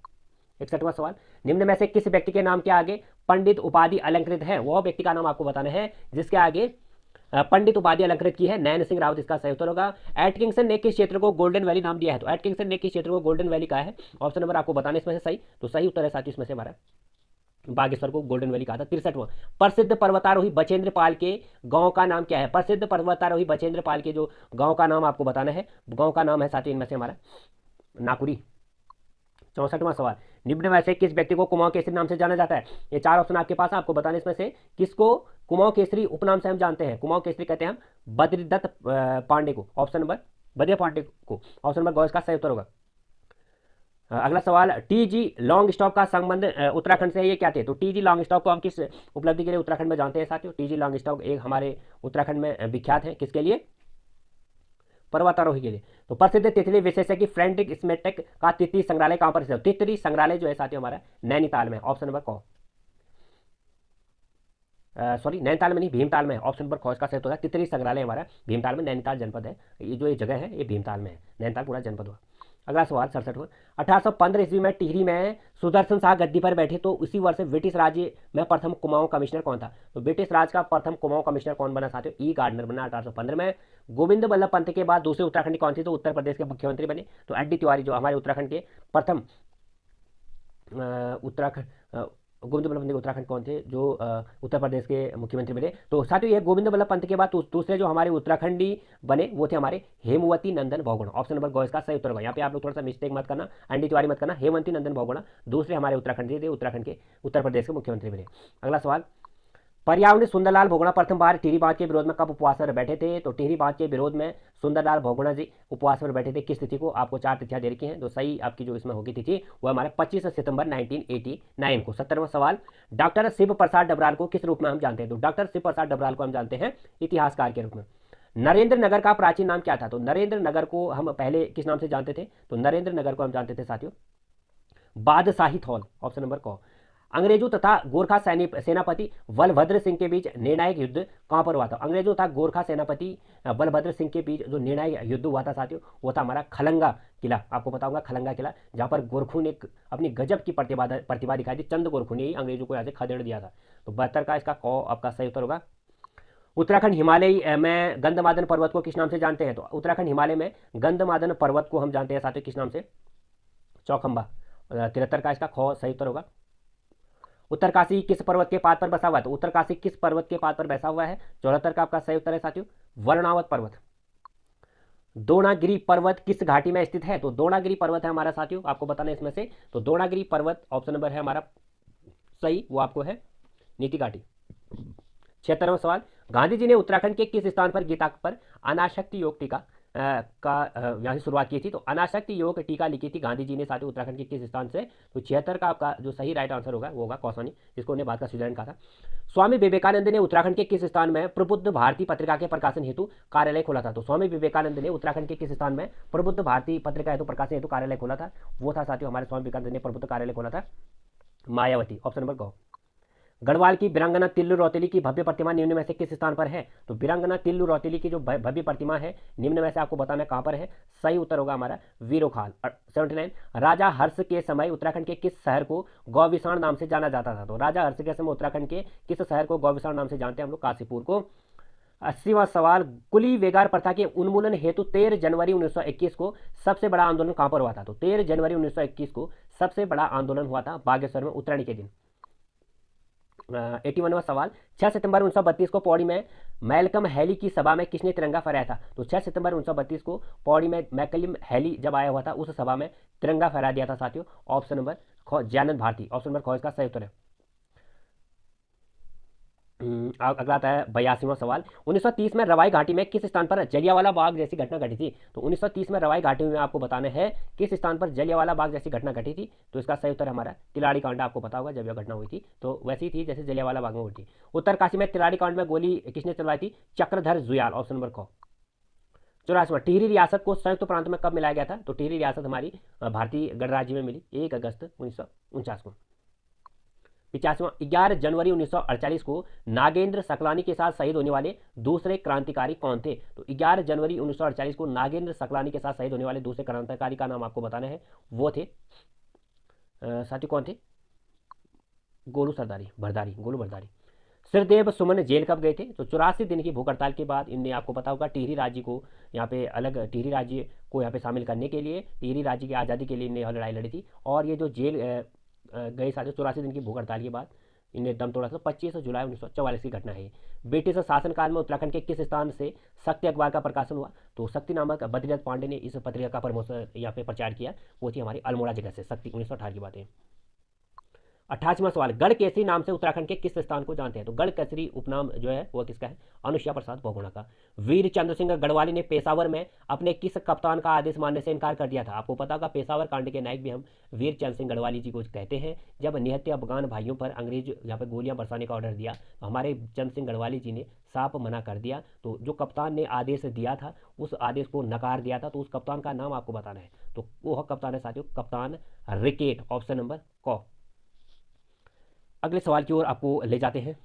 61वां सवाल, निम्न में से किस व्यक्ति के नाम के आगे पंडित उपाधि अलंकृत है? वह व्यक्ति का नाम आपको बताना है जिसके आगे पंडित उपाधि अलंकृत की है। नैन सिंह रावत इसका सही उत्तर होगा। एटकिंसन ने किस क्षेत्र को गोल्डन वैली नाम दिया है? तो एटकिंसन ने किस क्षेत्र को गोल्डन वैली कहा है? ऑप्शन नंबर आपको बताना इसमें से सही, तो सही उत्तर है साथियों इसमें से हमारा बागेश्वर को गोल्डन वैली कहा था। 63वां, प्रसिद्ध पर्वतारोही बचेंद्र पाल के गांव का नाम क्या है? प्रसिद्ध पर्वतारोही बचेंद्र पाल के जो गांव का नाम आपको बताना है, गांव का नाम है साथियों इनमें से हमारा नाकुरी। 64वां सवाल, निम्न में से किस व्यक्ति को कुमाऊं केसरी नाम से जाना जाता है? ये 4 ऑप्शन आपके पास है, आपको बताना इसमें से किसको कुमाऊं केसरी उपनाम से हम जानते हैं। कुमाऊं केसरी कहते हैं हम बद्रीदत्त पांडे को, ऑप्शन नंबर बद्री पांडे को, ऑप्शन नंबर ग इसका सही उत्तर होगा। अगला सवाल, टीजी लॉन्ग स्टॉप का संबंध उत्तराखंड से है, ये क्या थे? तो टीजी लॉन्ग स्टॉप को हम किस उपलब्धि के लिए उत्तराखंड में जानते हैं साथियों? टीजी लॉन्ग स्टॉप एक हमारे उत्तराखंड में विख्यात है, किसके लिए? पर्वतारोही के लिए। तो प्रसिद्ध तितली विशेषज्ञ फ्रेडरिक स्मेटेक का तितली संग्रहालय कहां पर स्थित है? तितली संग्रहालय जो है साथियों हमारा नैनीताल में, ऑप्शन नंबर क। सॉरी नैनीताल में नहीं, भीमताल में है, ऑप्शन नंबर ख इसका सही होगा। तितली संग्रहालय हमारा भीमताल में, नैनीताल जनपद है, ये जो ये जगह है ये भीमताल में है, नैनीताल पूरा जनपद हुआ। अगला सवाल 67वां, 1815 ईस्वी में टिहरी में सुदर्शन शाह गद्दी पर बैठे तो उसी वर्ष ब्रिटिश राज्य में प्रथम कुमाऊं कमिश्नर कौन था? तो ब्रिटिश राज का प्रथम कुमाऊं कमिश्नर कौन बना साथियों? ई गार्डनर बना 1815 में। गोविंद बल्लभ पंत के बाद दूसरे उत्तराखंड कौन सी? तो उत्तर प्रदेश के मुख्यमंत्री बने तो एडी तिवारी जो हमारे उत्तराखंड के प्रथम उत्तराखंड गोविंद बल्लभ पंत उत्तराखंड कौन थे जो उत्तर प्रदेश के मुख्यमंत्री बने? तो साथियों ये गोविंद बल्लभ पंत के बाद दूसरे जो हमारे उत्तराखंडी बने वो थे हमारे हेमवती नंदन बहुगुणा। ऑप्शन नंबर गो इसका सही उत्तर होगा। यहाँ पे आप लोग थोड़ा सा मिस्टेक मत करना, एनडी तिवारी मत करना। हेमवती नंदन बहुगुणा दूसरे हमारे उत्तराखंडी थे, उत्तराखंड के उत्तर प्रदेश के मुख्यमंत्री बने। अगला सवाल, पर्यावरण सुंदरलाल बहुगुणा प्रथम बार टिहरी बांध के विरोध में कब उपवास पर बैठे थे? तो टिहरी बांध के विरोध में सुंदरलाल बहुगुणा जी उपवास पर बैठे थे। किस तिथि को? आपको 4 तिथियां दे रखी हैं, तो सही आपकी जो इसमें होगी तिथि वो हमारे 25 सितंबर 1989 को। 17वां सवाल, डॉक्टर शिव प्रसाद डबराल को किस रूप में हम जानते हैं? तो डॉक्टर शिव प्रसाद डबराल को हम जानते हैं इतिहासकार के रूप में। नरेंद्र नगर का प्राचीन नाम क्या था? तो नरेंद्र नगर को हम पहले किस नाम से जानते थे? तो नरेंद्र नगर को हम जानते थे साथियों बादशाही थौल। ऑप्शन नंबर को। अंग्रेजों तथा गोरखा सेनापति बलभद्र सिंह के बीच निर्णायक युद्ध कहां पर हुआ था? अंग्रेजों तथा गोरखा सेनापति बलभद्र सिंह के बीच जो निर्णायक युद्ध हुआ था साथियों वो था हमारा खलंगा किला। आपको पता होगा खलंगा किला, जहां पर गोरखों ने अपनी गजब की प्रतिभा दिखाई थी। चंद गोरखों ने ही अंग्रेजों को यहाँ से खदेड़ दिया था। तो 72 का इसका क आपका सही उत्तर होगा। उत्तराखंड हिमालय में गंधमादन पर्वत को किस नाम से जानते हैं? तो उत्तराखंड हिमालय में गंधमादन पर्वत को हम जानते हैं साथियों किस नाम से? चौखंबा। 73 का इसका ख सही उत्तर होगा। उत्तरकाशी किस पर्वत के पाद पर बसा हुआ है? तो उत्तरकाशी किस पर्वत के पाद पर बसा हुआ है? 74 का आपका सही उत्तर है साथियों वर्णावत पर्वत। द्रोणागिरी पर्वत किस घाटी में स्थित है? तो द्रोणागिरी पर्वत है हमारा साथियों, आपको बताना है इसमें से। तो द्रोणागिरी पर्वत ऑप्शन नंबर है हमारा सही, वो आपको है नीति घाटी। 76वां सवाल, गांधी जी ने उत्तराखंड के किस स्थान पर गीता पर अनासक्ति योग टीका यहाँ से शुरुआत की थी? तो अनासक्ति योग टीका लिखी थी गांधी जी ने साथियों उत्तराखंड के किस स्थान से? तो 76 का आपका जो सही राइट आंसर होगा वो होगा कौसानी, जिसको उन्हें बाद का स्विट्जरलैंड कहा था। स्वामी विवेकानंद ने उत्तराखंड के किस स्थान में प्रबुद्ध भारती पत्रिका के प्रकाशन हेतु कार्यालय खोला था? तो स्वामी विवेकानंद ने उत्तराखंड के किस स्थान में प्रबुद्ध भारती पत्रिका हेतु प्रकाशन हेतु कार्यालय खोला था? वो था साथियों हमारे स्वामी विवेकानंद ने प्रबुद्ध कार्यालय खोला था मायावती। ऑप्शन नंबर गो। गढ़वाल की वीरांगना तिल्लू रौतेली की भव्य प्रतिमा निम्न में से किस स्थान पर है? तो वीरांगना तिल्लू रौतेली की जो भव्य प्रतिमा है निम्न में से आपको बताना कहां पर है? सही उत्तर होगा हमारा वीरोखाल। 79, राजा हर्ष के समय उत्तराखंड के किस शहर को गौविषाण नाम से जाना जाता था? तो राजा हर्ष के समय उत्तराखंड के किस शहर को गौविषाण नाम से जानते हैं हम लोग? काशीपुर को। 80वां सवाल, कुली वेगार प्रथा के उन्मूलन हेतु 13 जनवरी 1921 को सबसे बड़ा आंदोलन कहां पर हुआ था? तो 13 जनवरी 1921 को सबसे बड़ा आंदोलन हुआ था बागेश्वर में उत्तरायणी के दिन। 81वां सवाल, 6 सितंबर 1932 को पौड़ी में मैल्कम हैली की सभा में किसने तिरंगा फहराया था? तो 6 सितंबर 1932 को पौड़ी में मैकलिम हैली जब आया हुआ था उस सभा में तिरंगा फहरा दिया था साथियों। ऑप्शन नंबर ख जयानंद भारती। ऑप्शन नंबर ख इसका सही उत्तर है। अगला आता है 82वां सवाल, 1930 में रवाई घाटी में किस स्थान पर जलियांवाला बाग जैसी घटना घटी थी? तो 1930 में रवाई घाटी में आपको बताना है किस स्थान पर जलियांवाला बाग जैसी घटना घटी थी? तो इसका सही उत्तर हमारा तिलाड़ी कांड। आपको पता होगा जब यह घटना हुई थी तो वैसी थी जैसे जलियांवाला बाग में हुई थी। उत्तरकाशी में तिलाड़ी कांड में गोली किसने चलवाई थी? चक्रधर जुयाल। ऑप्शन नंबर क। 84वां, टिहरी रियासत को संयुक्त प्रांत में कब मिलाया गया था? तो टिहरी रियासत हमारी भारतीय गणराज्य में मिली 1 अगस्त 1949 को। 85वां, 11 जनवरी 1948 को नागेंद्र सकलानी के साथ शहीद होने वाले दूसरे क्रांतिकारी कौन थे? तो 11 जनवरी 1948 को नागेंद्र सकलानी के साथ शहीद होने वाले दूसरे क्रांतिकारी का नाम आपको बताना है। वो थे साथियों कौन थे? गोलू भरदारी। श्रीदेव सुमन जेल कब गए थे? तो 84 दिन की भूख हड़ताल के बाद इनने आपको पता होगा टिहरी राज्य को यहाँ पे टिहरी राज्य को यहाँ पे शामिल करने के लिए, टिहरी राज्य की आज़ादी के लिए इनने यह लड़ाई लड़ी थी। और ये जो जेल गए साथियों 84 दिन की भूख हड़ताल के बाद इन्हें दम तोड़ा था। 25 जुलाई 1944 की घटना है। ब्रिटिश शासनकाल में उत्तराखंड के किस स्थान से शक्ति अखबार का प्रकाशन हुआ? तो शक्ति नामक बद्रीनाथ पांडे ने इस पत्रिका का प्रमोशन यहाँ पे प्रचार किया, वो थी हमारी अल्मोड़ा जगह से। शक्ति 1918 की बात है। 88वां सवाल, गढ़ केसरी नाम से उत्तराखंड के किस स्थान को जानते हैं? तो गढ़ केसरी उपनाम जो है वो किसका है? अनुसुईया प्रसाद बहुगुणा का। वीर चंद्र सिंह गढ़वाली ने पेशावर में अपने किस कप्तान का आदेश मानने से इनकार कर दिया था? आपको पता होगा पेशावर कांड के नायक भी हम वीर चंद्र सिंह गढ़वाली जी को कहते हैं। जब निहत्थे अफगान भाइयों पर अंग्रेज यहाँ पर गोलियां बरसाने का ऑर्डर दिया तो हमारे चंद्र सिंह गढ़वाली जी ने साफ मना कर दिया। तो जो कप्तान ने आदेश दिया था उस आदेश को नकार दिया था, तो उस कप्तान का नाम आपको बताना है। तो वो कप्तान है साथियों कप्तान रिकेट। ऑप्शन नंबर क। अगले सवाल की ओर आपको ले जाते हैं।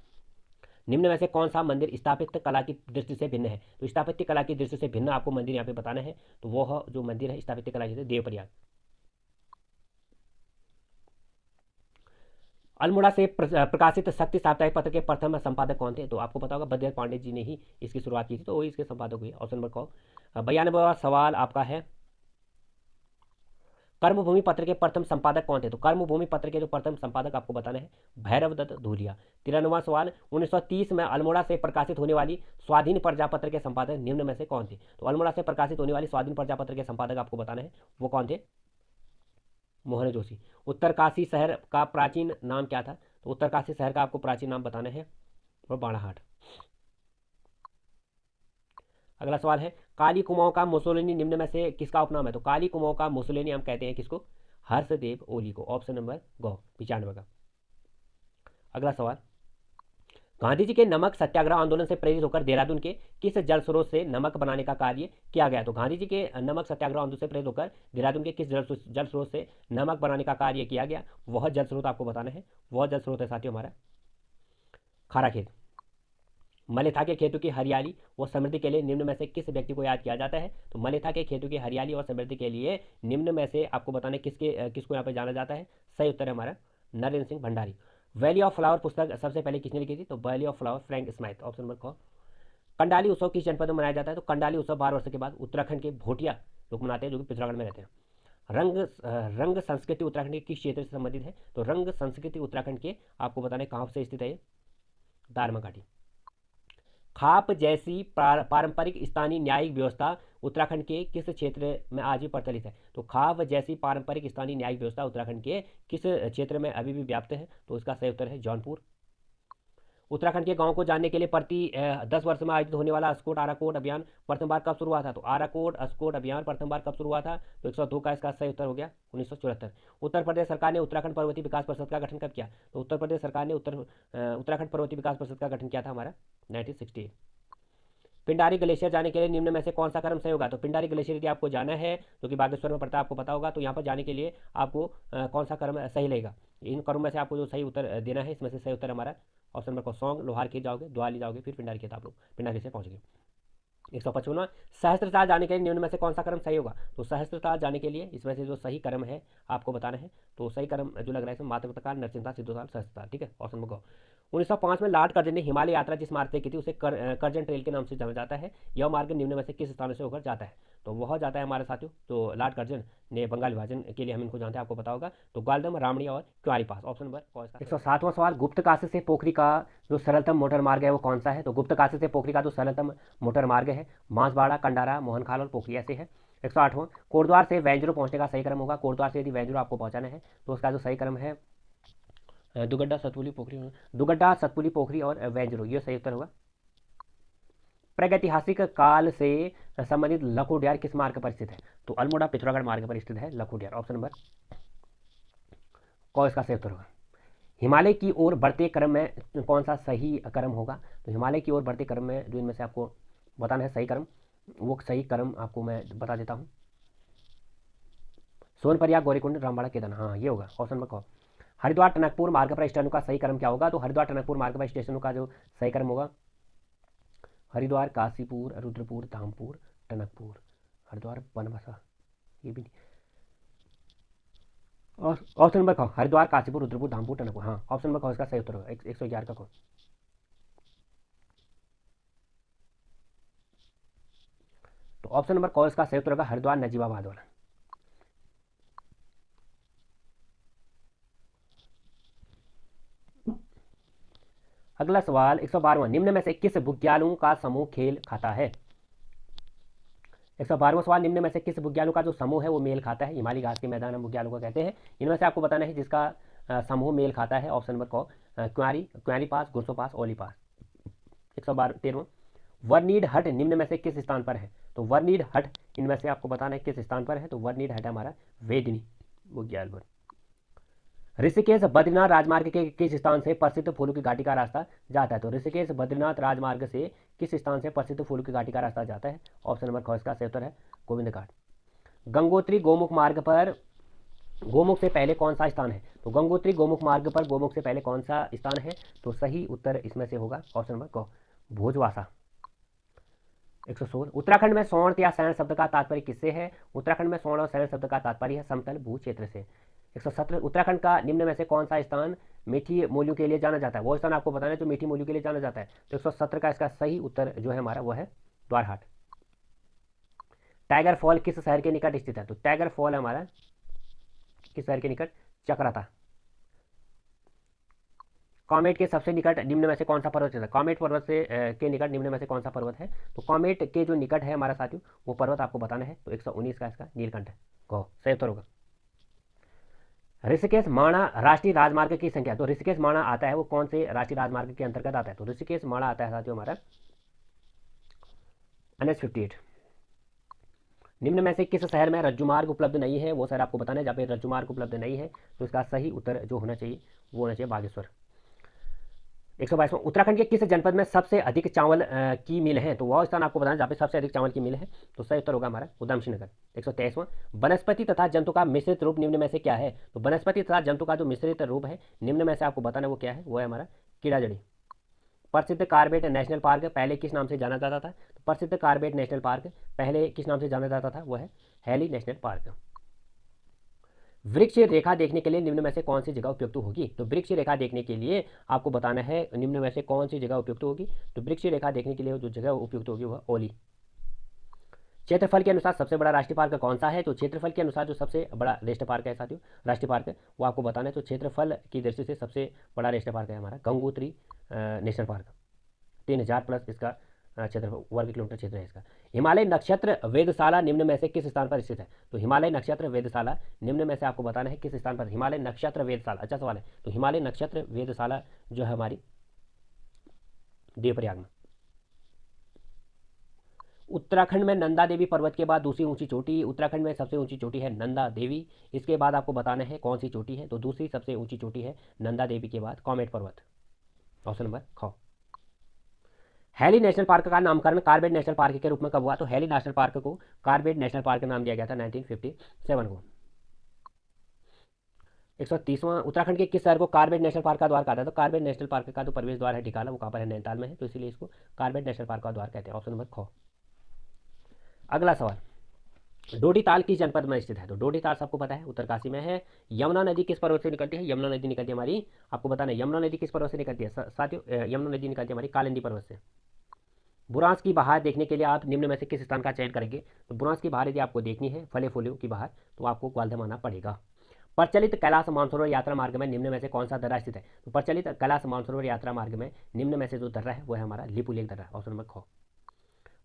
निम्न में से कौन सा मंदिर स्थापत्य कला की दृष्टि से भिन्न है? तो स्थापत्य कला की दृष्टि से भिन्न आपको मंदिर यहाँ पे बताना है। तो वह जो मंदिर है स्थापत्य कला जैसे देवप्रयाग। अल्मोड़ा से प्रकाशित शक्ति साप्ताहिक पत्र के प्रथम संपादक कौन थे? तो आपको पता होगा बद्रीनाथ पांडे जी ने ही इसकी शुरुआत की थी, तो वही इसके संपादक हुए। ऑप्शन नंबर क। 92वां सवाल आपका है, कर्मभूमि पत्र के प्रथम संपादक कौन थे? तो कर्मभूमि पत्र के जो प्रथम संपादक आपको बताना है भैरव दत्त धूलिया। 93वां सवाल, 1930 में अल्मोड़ा से प्रकाशित होने वाली स्वाधीन प्रजापत्र के संपादक निम्न में से कौन थे? तो अल्मोड़ा से प्रकाशित होने वाली स्वाधीन प्रजापत्र के संपादक आपको बताना है वो कौन थे? मोहन जोशी। उत्तरकाशी शहर का प्राचीन नाम क्या था? तो उत्तरकाशी शहर का आपको प्राचीन नाम बताना है और बाणाहाट। अगला सवाल है, काली कुमाऊं का मुसोलिनी निम्न में से किसका उपनाम है? तो काली कुमाऊं का मुसोलिनी हम कहते हैं किसको? हर्षदेव ओली को। ऑप्शन नंबर गौ 95 का। अगला सवाल, गांधी जी के नमक सत्याग्रह आंदोलन से प्रेरित होकर देहरादून के किस जल स्रोत से नमक बनाने का कार्य किया गया? तो गांधी जी के नमक सत्याग्रह आंदोलन से प्रेरित होकर देहरादून के किस जल स्रोत से नमक बनाने का कार्य किया गया? वह जल स्रोत आपको बताना है। वह जल स्रोत है साथियों हमारा खारा खेत। मलेथा के खेतों की हरियाली व समृद्धि के लिए निम्न में से किस व्यक्ति को याद किया जाता है? तो मलेथा के खेतों की हरियाली और समृद्धि के लिए निम्न में से आपको बताना किसको यहाँ पे जाना जाता है? सही उत्तर है हमारा Narendra Singh Bhandari. Valley of flower पुस्तक सबसे पहले किसने लिखी थी? तो valley of flower Frank Smythe. Option number क। कंडाली उत्सव किस जनपद में मनाया जाता है? तो कंडाली उत्सव 12 वर्ष के बाद उत्तराखंड के भोटिया लोग मनाते हैं जो कि पिथौरागढ़ में रहते हैं। रंग संस्कृति उत्तराखंड के किस क्षेत्र से संबंधित है? तो रंग संस्कृति उत्तराखंड के आपको बताना है कहाँ से स्थित है? दारमा घाटी। खाप जैसी पारंपरिक स्थानीय न्यायिक व्यवस्था उत्तराखंड के किस क्षेत्र में आज भी प्रचलित है? तो खाप जैसी पारंपरिक स्थानीय न्यायिक व्यवस्था उत्तराखंड के किस क्षेत्र में अभी भी व्याप्त है? तो इसका सही उत्तर है जौनपुर। उत्तराखंड के गांव को जानने के लिए प्रति 10 वर्ष में आयोजित होने वाला अस्कोट आराकोट अभियान प्रथम बार कब शुरू हुआ था? तो आराकोट अस्कोट अभियान प्रथम बार कब शुरू हुआ था? तो 102 का इसका सही उत्तर हो गया 1974। उत्तर प्रदेश सरकार ने उत्तराखंड पर्वतीय विकास परिषद का गठन कब किया? तो उत्तर प्रदेश सरकार ने उत्तराखंड पर्वतीय विकास परिषद का गठन किया था हमारा 1968। पिंडारी ग्लेशियर जाने के लिए निम्न में से कौन सा क्रम सही होगा? तो पिंडारी ग्लेशियर यदि आपको जाना है जो कि बागेश्वर में पड़ता है आपको पता होगा, तो यहाँ पर जाने के लिए आपको कौन सा क्रम सही लगेगा? इन क्रम में से आपको जो सही उत्तर देना है इसमें से सही उत्तर हमारा ऑप्शन नंबर को सौंग लोहार खेत जाओगे, द्वाली जाओगे, फिर पिंडारी खेत आप लोग पिंडारी से पहुँचेंगे। 155वां, सहस्त्रताल जाने के लिए निम्न में से कौन सा क्रम सही होगा? तो सहस्त्रताल जाने के लिए इसमें से जो सही क्रम है आपको बताना है। तो सही क्रम जो लग रहा है इसमें मातृकाल, नरसिंहताल, सिद्धोताल, सहस्त्रताल। ठीक है, ऑप्शन नंबर 1905 में लॉर्ड कर्जन ने हिमालय यात्रा जिस मार्ग से की थी उसे कर्जन ट्रेल के नाम से जाना जाता है। यह मार्ग निम्न में से किस स्थान से होकर जाता है? तो वह जाता है हमारे साथियों तो लॉर्ड कर्जन ने बंगाल विभाजन के लिए हम इनको जानते हैं, आपको पता होगा। तो ग्वालदम, रामणी और क्वारी पास। ऑप्शन नंबर 107वां सवाल, गुप्त काशी से पोखरी का जो सरलतम मोटर मार्ग है वो कौन सा है? तो गुप्त काशी से पोखरी का जो सरलतम मोटर मार्ग है मांसबाड़ा, कंडारा, मोहनखाल और पोखरी ऐसे है। 108वां, कोटद्वार से वैंजरो पहुंचने का सही क्रम होगा। कोटद्वार से यदि वैंजरो आपको पहुंचाना है तो उसका जो सही क्रम है दुगड्डा, सतपुली, पोखरी, दुगड्डा, सतपुली, पोखरी और वैंजरो, ये सही उत्तर होगा। प्रागैतिहासिक काल से संबंधित लखोडियार किस मार्ग पर स्थित है? तो अल्मोड़ा पिथौरागढ़ मार्ग पर स्थित है लखोडियार। ऑप्शन नंबर क इसका सही उत्तर होगा। हिमालय की ओर बढ़ते क्रम में कौन सा सही क्रम होगा? तो हिमालय की ओर बढ़ते क्रम में जो इनमें से आपको बताना है सही क्रम, वो सही क्रम आपको मैं बता देता हूँ। सोनप्रयाग, गौरीकुंड, रामबाड़ा, केदारनाथ, हाँ ये होगा ऑप्शन नंबर क। हरिद्वार टनकपुर मार्ग पर स्टेशनों का सही क्रम क्या होगा? तो हरिद्वार टनकपुर मार्ग पर स्टेशनों का जो सही क्रम होगा हरिद्वार, काशीपुर, रुद्रपुर, धामपुर, टनकपुर, हरिद्वार, बनबसा, ये भी नहीं। और ऑप्शन नंबर ख, हरिद्वार, काशीपुर, रुद्रपुर, धामपुर, टनकपुर, हाँ ऑप्शन नंबर ख इसका सही उत्तर होगा 111 का ख। तो ऑप्शन नंबर क इसका सही उत्तर होगा हरिद्वार, नजीबाबाद वाला। अगला सवाल 112वां, निम्न में से किस बुग्यालों का समूह खेल खाता है? 112वां सवाल, निम्न में से किस बुग्यालों का जो समूह है वो मेल खाता है? हिमालय घास के मैदान हम बुग्यालों को कहते हैं। इनमें से आपको बताना है जिसका समूह मेल खाता है। ऑप्शन नंबर क, क्वारी पास, गुरसो पास, ओली पास। 113वां, वर्नीड हट निम्न में से किस स्थान पर है? तो वर्नीड हट इनमें से आपको बताना है किस स्थान पर है? तो वर्नीड हट हमारा वेदनी बुग्याल पर। ऋषिकेश बद्रीनाथ राजमार्ग के किस स्थान से प्रसिद्ध फूलों की घाटी का रास्ता जाता है? तो ऋषिकेश बद्रीनाथ राजमार्ग से किस स्थान से प्रसिद्ध फूलों की घाटी का रास्ता जाता है? ऑप्शन नंबर ख इसका सही उत्तर है गोविंद घाट। गंगोत्री गोमुख मार्ग पर गोमुख से पहले कौन सा स्थान है? तो गंगोत्री गोमुख मार्ग पर गोमुख से पहले कौन सा स्थान है? तो सही उत्तर इसमें से होगा ऑप्शन नंबर क, भोजवासा। 116, उत्तराखंड में स्वर्ण या शैन शब्द का तात्पर्य किससे है? उत्तराखंड में स्वर्ण और शैन शब्द का तात्पर्य है समतल भू क्षेत्र से। 117, उत्तराखंड का निम्न में से कौन सा स्थान मीठी मूलियों के लिए जाना जाता है? वो स्थान आपको बताना है जो मीठी मूलियों के लिए जाना जाता है। तो 117 का इसका सही उत्तर जो है हमारा वह है द्वारहाट। टाइगर फॉल किस शहर के निकट स्थित है? तो टाइगर फॉल हमारा किस शहर के निकट? चक्राता। कॉमेट के सबसे निकट निम्न में से कौन सा पर्वत है? कॉमेट पर्वत से के निकट निम्न में से कौन सा पर्वत है? तो कॉमेट के जो निकट है हमारा साथियों, वो पर्वत आपको बताना है। तो 119 का इसका नीलकंठ है। कहो सही उत्तर होगा। ऋषिकेश माणा राष्ट्रीय राजमार्ग की संख्या, तो ऋषिकेश माणा आता है वो कौन से राष्ट्रीय राजमार्ग के अंतर्गत आता है? तो ऋषिकेश माणा आता है साथियों हमारा NH-58। निम्न में से किस शहर में रज्जुमार्ग उपलब्ध नहीं है? वो शहर आपको बताना है जहाँ पे रज्जुमार्ग उपलब्ध नहीं है। तो इसका सही उत्तर जो होना चाहिए वो होना चाहिए बागेश्वर। 122वां, उत्तराखंड के किस जनपद में सबसे अधिक चावल की मिल है? तो वह स्थान आपको बताना जहाँ पे सबसे अधिक चावल की मिल है। तो सही उत्तर होगा हमारा उधमसिंह नगर। 123वां, वनस्पति तथा जंतु का मिश्रित रूप निम्न में से क्या है? तो वनस्पति तथा जंतु का जो मिश्रित रूप है निम्न में से आपको बताना वो क्या है? वो है हमारा कीड़ा जड़ी। प्रसिद्ध कार्बेट नेशनल पार्क पहले किस नाम से जाना जाता था? तो प्रसिद्ध कार्बेट नेशनल पार्क पहले किस नाम से जाना जाता था? वो है हैली नेशनल पार्क। वृक्ष रेखा देखने के लिए निम्न में से कौन सी जगह उपयुक्त होगी? तो वृक्ष रेखा देखने के लिए आपको बताना है निम्न में से कौन सी जगह उपयुक्त होगी। तो वृक्ष रेखा देखने के लिए जो जगह उपयुक्त होगी वह ओली। क्षेत्रफल के अनुसार सबसे बड़ा राष्ट्रीय पार्क कौन सा है? तो क्षेत्रफल के अनुसार जो सबसे बड़ा राष्ट्रीय पार्क है साथियों, राष्ट्रीय पार्क वो आपको बताना है। तो क्षेत्रफल की दृष्टि से सबसे बड़ा राष्ट्रीय पार्क है हमारा गंगोत्री नेशनल पार्क। 3000 प्लस इसका क्षेत्र वर्ग किलोमीटर क्षेत्र है इसका। हिमालय नक्षत्र वेधशाला निम्न में से किस स्थान पर स्थित है? तो हिमालय नक्षत्र वेधशाला निम्न में से आपको बताना है किस स्थान पर। हिमालय नक्षत्र वेधशाला, अच्छा सवाल है। तो हिमालय नक्षत्र वेधशाला जो है हमारी देवप्रयाग में। उत्तराखंड में नंदा देवी पर्वत के बाद दूसरी ऊंची चोटी, उत्तराखंड में सबसे ऊंची चोटी है नंदा देवी। इसके बाद आपको बताना है कौन सी चोटी है। तो दूसरी सबसे ऊंची चोटी है नंदा देवी के बाद कॉमेट पर्वत। ऑप्शन नंबर ख। हैली नेशनल पार्क का नामकरण कार्बेट नेशनल पार्क के रूप में कब हुआ? तो हैली नेशनल पार्क को कार्बेट नेशनल पार्क का नाम दिया गया था 1957 को। 130वां, उत्तराखंड के किस शहर को कार्बेट नेशनल पार्क का द्वार कहा था? तो कार्बेट नेशनल पार्क का जो प्रवेश द्वार है ढिकाला, वो कहाँ पर है? नैनीताल में है। तो इसीलिए इसको कार्बेट नेशनल पार्क का द्वार कहते हैं। ऑप्शन नंबर ख। अगला सवाल, डोडीताल किस जनपद में स्थित है? तो डोडीताल सबको पता है उत्तरकाशी में है। यमुना नदी किस पर्वत से निकलती है? यमुना नदी निकलती है हमारी, आपको बताना है यमुना नदी किस पर्वत से निकलती है साथियों? यमुना नदी निकलती है हमारी कालिंदी पर्वत से। बुरांस की बहार देखने के लिए आप निम्न में से किस स्थान का चयन करेंगे? तो बुरांस की बहार यदि आपको देखनी है, फले फूलों की बहार, तो आपको ग्वालियर आना पड़ेगा। प्रचलित कैलाश मानसरोवर यात्रा मार्ग में निम्न में से कौन सा दर्रा स्थित है? तो प्रचलित कैलाश मानसरोवर यात्रा मार्ग में निम्न में से जो दर्रा है वो है हमारा लिपुलेख दर्रा। ऑप्शन नंबर ख।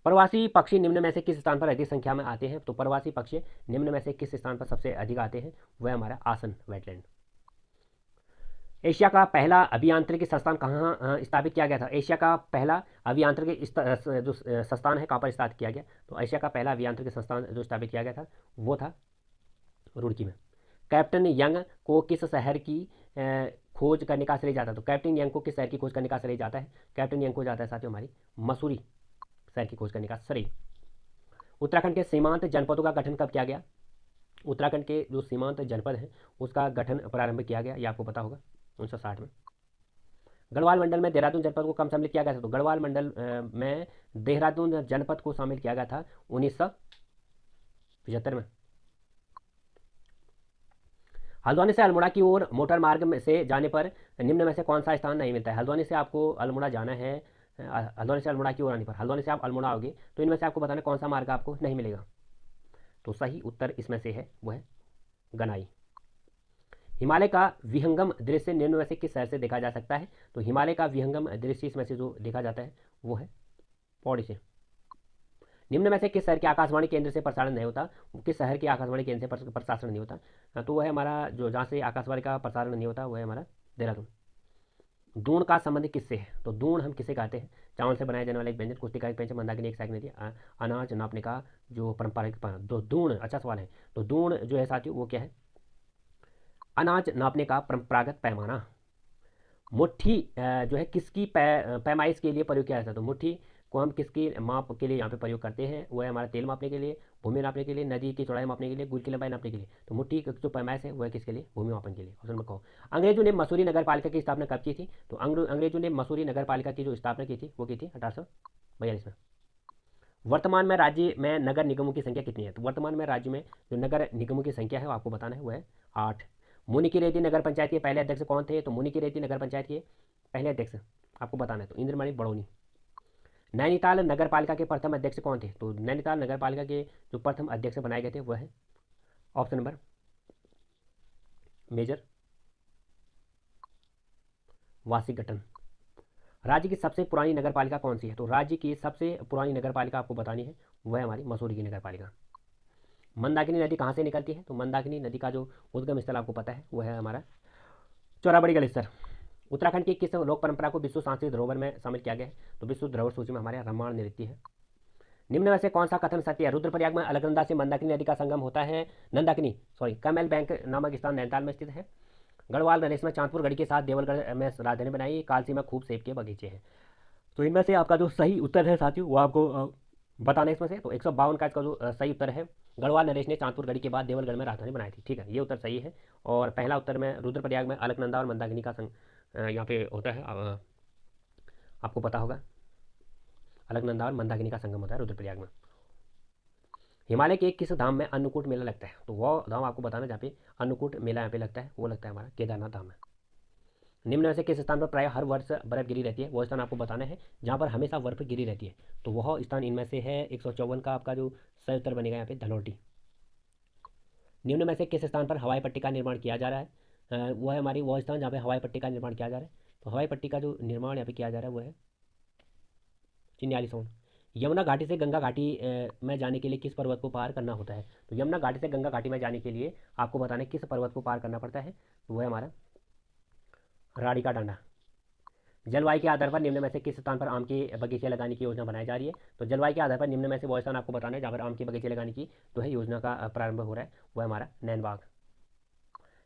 प्रवासी पक्षी निम्न में से किस स्थान पर अधिक संख्या में आते हैं? तो प्रवासी पक्षी निम्न में से किस स्थान पर सबसे अधिक आते हैं? वह हमारा आसन वेटलैंड। एशिया का पहला अभियांत्रिकी संस्थान कहाँ स्थापित किया गया था? एशिया का पहला अभियांत्रिकी जो संस्थान है कहाँ पर स्थापित किया गया? तो एशिया का पहला अभियांत्रिकी संस्थान जो स्थापित किया गया था वो था रुड़की में। कैप्टन यंग को किस शहर की खोज करने का श्रेय जाता है? तो कैप्टन यंग को किस शहर की खोज करने का श्रेय जाता है? कैप्टन यंग को जाता है साथियों हमारी मसूरी शहर की खोज करने का श्रेय। उत्तराखंड के सीमांत जनपदों का गठन कब किया गया? उत्तराखंड के जो सीमांत जनपद हैं उसका गठन प्रारंभ किया गया, ये आपको पता होगा 1960 में। गढ़वाल मंडल में देहरादून जनपद को कब शामिल किया गया था? तो गढ़वाल मंडल में देहरादून जनपद को शामिल किया गया था 1975 में। हल्द्वानी से अल्मोड़ा की ओर मोटर मार्ग में से जाने पर निम्न में से कौन सा स्थान नहीं मिलता है? हल्द्वानी से आपको अल्मोड़ा जाना है, हल्द्वानी से अल्मोड़ा की ओर आने पर, हल्द्वानी से आप अल्मोड़ा आओगे तो इनमें से आपको बताना कौन सा मार्ग आपको नहीं मिलेगा। तो सही उत्तर इसमें से है वो है गनाई। हिमालय का विहंगम दृश्य निम्न में से किस शहर से देखा जा सकता है? तो हिमालय का विहंगम दृश्य इसमें से जो देखा जाता है वो है पौड़ी से। निम्न में से किस शहर के आकाशवाणी केंद्र से प्रसारण नहीं होता? किस शहर के आकाशवाणी केंद्र से प्रसारण नहीं होता? तो वह है हमारा जो जहाँ से आकाशवाणी का प्रसारण नहीं होता वो है हमारा देहरादून। दून का संबंध किससे है? तो दून हम किसे कहते हैं? चावल से बनाए जाने वाला एक व्यंजन, कुश्ती का एक व्यंजन, मंदाकिनी एक साइक नदी, अनाज नापने का जो पारंपरिक दून, अच्छा सवाल है। तो दून जो है साथियों वो क्या है? अनाज नापने का परंपरागत पैमाना। मुट्ठी जो है किसकी पैमाइश के लिए प्रयोग किया जाता है? तो मुट्ठी को हम किसकी माप के लिए यहाँ पे प्रयोग करते हैं? वो है हमारा तेल मापने के लिए, भूमि नापने के लिए, नदी की चौड़ाई मापने के लिए, गुड़ की लंबाई नापने के लिए। तो मुट्ठी का जो पैमाइश है वो है किसके लिए? भूमि मापन के लिए। ऑप्शन नंबर क। अंग्रेजों ने मसूरी नगर पालिका की स्थापना कब की थी? तो अंग्रेजों ने मसूरी नगर पालिका की जो स्थापना की थी वो की थी 1842 में। वर्तमान में राज्य में नगर निगमों की संख्या कितनी है? तो वर्तमान में राज्य में जो नगर निगमों की संख्या है वो आपको बताना है वो है 8। मुनिकीरेती नगर पंचायत के पहले अध्यक्ष कौन थे? तो मुनिकीरेती नगर पंचायत के पहले अध्यक्ष आपको बताना है तो इंद्रमणि बड़ौनी। नैनीताल नगर पालिका के प्रथम अध्यक्ष कौन थे? तो नैनीताल नगर पालिका के जो प्रथम अध्यक्ष बनाए गए थे वह है ऑप्शन नंबर मेजर वाशिंगटन। राज्य की सबसे पुरानी नगर पालिका कौन सी है? तो राज्य की सबसे पुरानी नगर पालिका आपको बतानी है, वह है हमारी मसूरी की नगर पालिका। मंदाकिनी नदी कहाँ से निकलती है? तो मंदाकिनी नदी का जो उद्गम स्थल आपको पता है वह है हमारा चौराबड़ी गलेसर। उत्तराखंड की किस लोक परंपरा को विश्व सांस्कृतिक धरोहर में शामिल किया गया है? तो विश्व धरोहर सूची में हमारे यहाँ रामायण नृत्य है। निम्न में से कौन सा कथन सत्य है? रुद्रप्रयाग में अलकनंदा से मंदाकिनी नदी का संगम होता है। नंदाकिनी कमल बैंक नामक स्थान नैनीताल में स्थित है। गढ़वाल नरेश में चांदपुर गढ़ी के साथ देवलगढ़ में राजधानी बनाई। कालसी में खूब सेब के बगीचे हैं। तो इनमें से आपका जो सही उत्तर है साथियों वो आपको बताना है इसमें से। तो 152 का इसका जो सही उत्तर है, गढ़वाल नरेश ने चांदपुर गढ़ी के बाद देवलगढ़ में राजधानी बनाई थी। ठीक है, ये उत्तर सही है। और पहला उत्तर में रुद्रप्रयाग में अलकनंदा और मंदाकिनी का यहाँ पे होता है, आपको पता होगा अलकनंदा और मंदाकिनी का संगम होता है रुद्रप्रयाग में। हिमालय के किस धाम में अन्नकूट मेला लगता है? तो वो धाम आपको बताना जहाँ पे अन्नकूट मेला यहाँ पे लगता है, वो लगता है हमारा केदारनाथ धाम में। निम्न में से किस स्थान पर प्राय हर वर्ष बर्फ गिरी रहती है? वो स्थान आपको बताना है जहाँ पर हमेशा बर्फ गिरी रहती है। तो वह स्थान इनमें से है 154 का आपका जो सही उत्तर बनेगा यहाँ पे धनौल्टी। निम्न में से किस स्थान पर हवाई पट्टी का निर्माण किया जा रहा है? वो है हमारी वो स्थान जहाँ पे हवाई पट्टी का निर्माण किया जा रहा है। तो हवाई पट्टी का जो निर्माण यहाँ पे किया जा रहा है वो है चिन्यालीसोन। यमुना घाटी से गंगा घाटी में जाने के लिए किस पर्वत को पार करना होता है? तो यमुना घाटी से गंगा घाटी में जाने के लिए आपको बताना है किस पर्वत को पार करना पड़ता है। तो वह है हमारा राड़ी का डांडा। जलवायु के आधार पर निम्न में से किस स्थान पर आम के बगीचे लगाने की योजना बनाई जा रही है? तो जलवायु के आधार पर निम्न में से वो स्थान आपको बताना है जहाँ पर आम के बगीचे लगाने की जो है योजना का प्रारंभ हो रहा है, वह हमारा नैनबाग।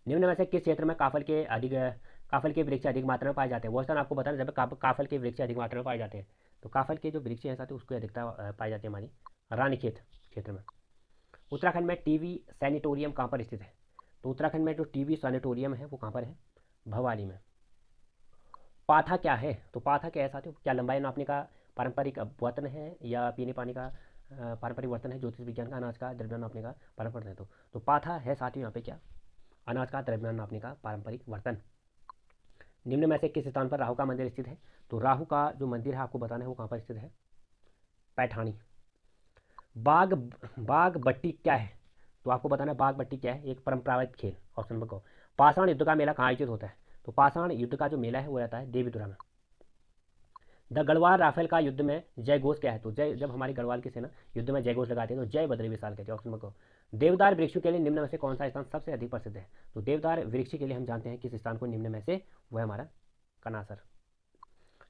निम्न में से किस क्षेत्र में काफल के वृक्ष अधिक मात्रा में पाए जाते हैं? वो स्थान आपको बताना जब काफल के वृक्ष अधिक मात्रा में पाए जाते हैं। तो काफल के जो वृक्ष हैं साथ उसकी अधिकता पाई जाती है हमारी रानीखेत क्षेत्र में। उत्तराखंड में टीबी सैनिटोरियम कहाँ पर स्थित है? तो उत्तराखंड में जो टीबी सैनिटोरियम है वो कहाँ पर है? भवाली में। पाथा क्या है? तो पाथा क्या है साथियों? क्या लंबाई नापने का पारंपरिक बर्तन है या पीने पानी का पारंपरिक बर्तन है? ज्योतिष विज्ञान का अनाज का द्रव्यमान नापने का पारंपरिक है। तो पाथा है साथियों यहाँ पे क्या? अनाज का द्रव्यमान नापने का पारंपरिक बर्तन। निम्न में से किस स्थान पर राहु का मंदिर स्थित है? तो राहु का जो मंदिर है आपको बताना है वो कहाँ पर स्थित है? पैठानी। बाग बट्टी क्या है? तो आपको बताना है बाग बट्टी क्या है? एक परंपरागत खेल। ऑप्शन नंबर को पाषाण युद्ध का मेला कहाँ आयोजित होता है? तो पाषाण युद्ध का जो मेला है वो रहता है देवीधुरा में। द गढ़वाल राफेल का युद्ध में जय घोष क्या है? तो जय जब हमारी गढ़वाल की सेना युद्ध में जय घोष लगाती है तो जय बद्री विशाल कहते हैं। ऑप्शन नंबर को देवदार वृक्ष के लिए निम्न में से कौन सा स्थान सबसे अधिक प्रसिद्ध है? तो देवदार वृक्ष के लिए हम जानते हैं किस स्थान को निम्न में से, वह हमारा कनासर।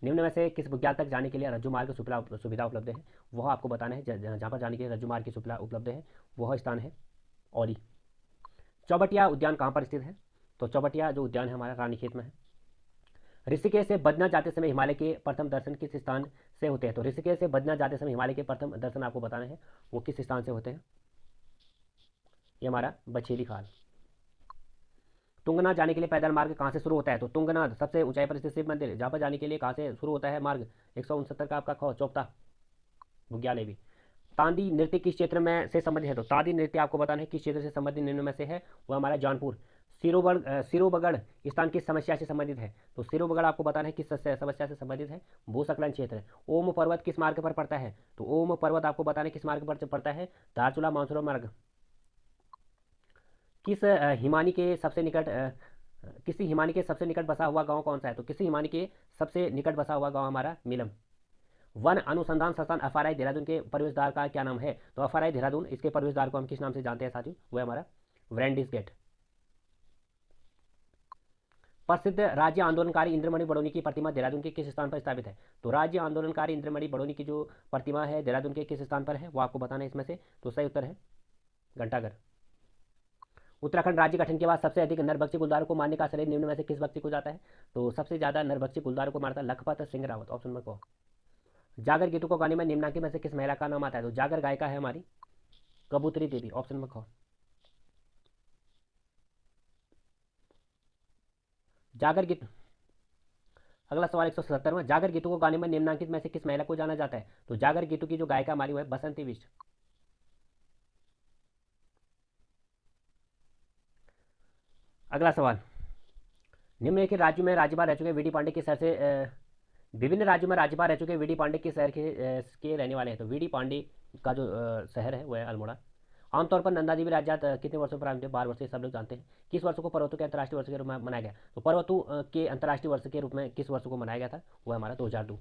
निम्न में से किस बुग्याल तक जाने के लिए रज्जु मार्ग सुविधा उपलब्ध है? वह आपको बताना है जहाँ पर जाने के लिए रज्जु मार्ग की सुविधा उपलब्ध है वह स्थान है औली। चौबटिया उद्यान कहाँ पर स्थित है? तो चौबटिया जो उद्यान है हमारा रानीखेत में है। ऋषिकेश से बद्रीनाथ जाते समय हिमालय के प्रथम दर्शन किस स्थान से होते हैं? तो ऋषिकेश से बद्रीनाथ जाते समय हिमालय के प्रथम दर्शन आपको बताना है वो किस स्थान से होते हैं? ये हमारा बछेली खाल। तुंगनाथ जाने के लिए पैदल मार्ग कहाँ से शुरू होता है? तो तुंगनाथ सबसे ऊंचाई पर स्थित शिव मंदिर जहाँ पर जाने के लिए कहाँ से शुरू होता है मार्ग? 169 का आपका चौपता बुग्याल भी। तांदी नृत्य किस क्षेत्र में से संबंधित है? तो तांदी नृत्य आपको बताना है किस क्षेत्र से संबंधित निम्न में से है, वह हमारा जौनपुर। सिरोबगढ़ स्थान किस समस्या से संबंधित है? तो सिरोबगढ़ आपको बताना है किस समस्या से संबंधित है? भूस्खलन क्षेत्र। ओम पर्वत किस मार्ग पर पड़ता है? तो ओम पर्वत आपको बताना है किस मार्ग पर पड़ता है? धारचूला मानसरोवर मार्ग। किसी हिमानी के सबसे निकट बसा हुआ गांव कौन सा है? तो किसी हिमानी के सबसे निकट बसा हुआ गांव हमारा मिलम। वन अनुसंधान संस्थान अफआरआई देहरादून के प्रवेशद्वार का क्या नाम है? तो अफआरआई देहरादून इसके प्रवेशद्वार को हम किस नाम से जानते हैं साथियों? वह हमारा ब्रैंडिस गेट। प्रसिद्ध राज्य आंदोलनकारी इंद्रमणि बड़ौनी की प्रतिमा देहरादून के किस स्थान पर स्थापित है? तो राज्य आंदोलनकारी इंद्रमणि बड़ौनी की जो प्रतिमा है देहरादून के किस स्थान पर है वो आपको बताना है इसमें से। तो सही उत्तर है घंटाघर। उत्तराखंड राज्य गठन के बाद सबसे अधिक नरभक्षी गुलदारों को मारने का श्रेय निम्न में से किस व्यक्ति को जाता है? तो सबसे ज्यादा नरभक्षी गुलदारों को मारता है लखपत सिंह रावत। ऑप्शन नंबर को जागर गीतों को गाने में निम्नांकित में से किस महिला का नाम आता है? तो जागर गायिका है हमारी कबूतरी देवी। ऑप्शन नंबर ख जागर गीत। अगला सवाल 177 में जागर गीतों को गाने में निम्नांकित में से किस महिला को जाना जाता है? तो जागर गीतों की जो गायिका हमारी वो है बसंती बिष्ट। अगला सवाल निम्नलिखित राज्यों में राज्यपाल रह चुके वीडी पांडे किस शहर से विभिन्न राज्यों में राज्यपाल रह चुके वीडी पांडे किस शहर के रहने वाले हैं? तो वीडी पांडे का जो शहर है वह है अल्मोड़ा। आमतौर पर नंदा देवी राज्य कितने वर्षों पर आरंभ 12 वर्ष, सब लोग जानते हैं। किस वर्ष को पर्वतों के अंतर्राष्ट्रीय वर्ष के रूप में मनाया गया? तो पर्वतों के अंतर्राष्ट्रीय वर्ष के रूप में किस वर्ष को मनाया गया था? वो हमारा 2002।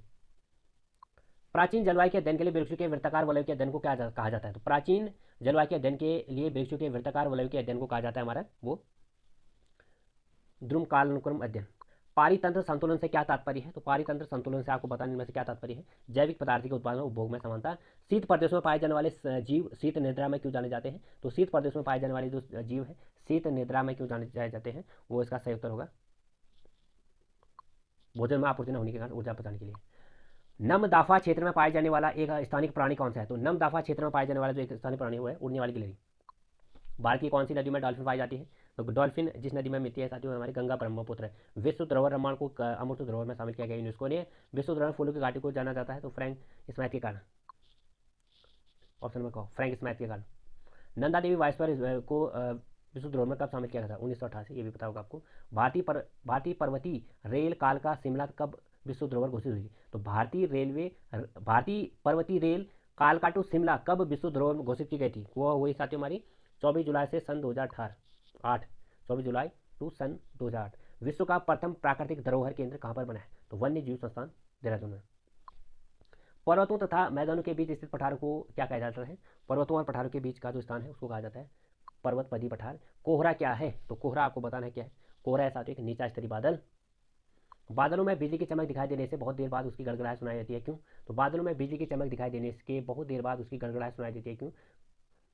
प्राचीन जलवायु के अध्ययन के लिए वृक्षों के वृत्ताकार वलय के अध्ययन को क्या कहा जाता है? तो प्राचीन जलवायु के अध्ययन के लिए वृक्षों के वृत्ताकार वलय के अध्ययन को कहा जाता है हमारा वो ध्रुव कालानुक्रम अध्ययन। पारितंत्र संतुलन से क्या तात्पर्य है? तो पारितंत्र संतुलन से आपको बताने में से क्या तात्पर्य है? जैविक पदार्थ के उत्पादन और उपभोग में समानता। शीत प्रदेशों में पाए जाने वाले जीव शीत निद्रा में क्यों जाने जाते हैं? तो शीत प्रदेशों में पाए जाने वाले जो जीव है शीत निद्रा में क्यों जाने जाते हैं? वो इसका सही उत्तर होगा भोजन में आपूर्ति न होने के कारण ऊर्जा बचाने के लिए। नमदाफा क्षेत्र में पाए जाने वाला एक स्थानिक प्राणी कौन सा है? तो नमदाफा क्षेत्र में पाए जाने वाला जो एक स्थानिक प्राणी वो है उड़ने वाली गिलहरी। भारत की कौन सी नदी में डॉल्फिन पाई जाती है? तो डॉल्फिन जिस नदी में मिलती है साथियों हमारी गंगा ब्रह्मपुत्र है। विश्व धरोहर निर्माण को अमूर्त धरोहर में शामिल किया गया यूनेस्को ने। विश्व धरोहर फूलों की घाटी को जाना जाता है तो फ्रैंक स्मैथ के कारण। ऑप्शन में कहो फ्रैंक स्मैथ के कारण। नंदा देवी वाइसपर को विश्व धरोहर में कब शामिल किया गया था? 1988। ये भी पता होगा आपको। भारतीय पर्वतीय रेल काल का शिमला कब विश्व धरोहर घोषित हुई? तो भारतीय पर्वतीय रेल कालका टू शिमला कब विश्व धरोहर घोषित की गई थी? वो हुई साथियों हमारी 24 जुलाई से सन 2008। 24 जुलाई टू सन 2008। विश्व का प्रथम प्राकृतिक धरोहर केंद्र कहाँ पर बना है? तो वन्य जीव संस्थान देहरादून में। पर्वतों तथा मैदानों के बीच स्थित पठारों को क्या कहा जाता है? पर्वतों और पठारों के बीच का जो स्थान है उसको कहा जाता है पर्वत पदी पठार। कोहरा क्या है? तो कोहरा आपको बताना है क्या है। कोहरा है साथियों एक नीचा स्तरीय बादल। बादलों में बिजली की चमक दिखाई देने से बहुत देर बाद उसकी गड़गड़ाहट सुनाई देती है, क्यों? तो बादलों में बिजली की चमक दिखाई देने के बहुत देर बाद उसकी गड़गड़ाहट सुनाई देती है, क्यों?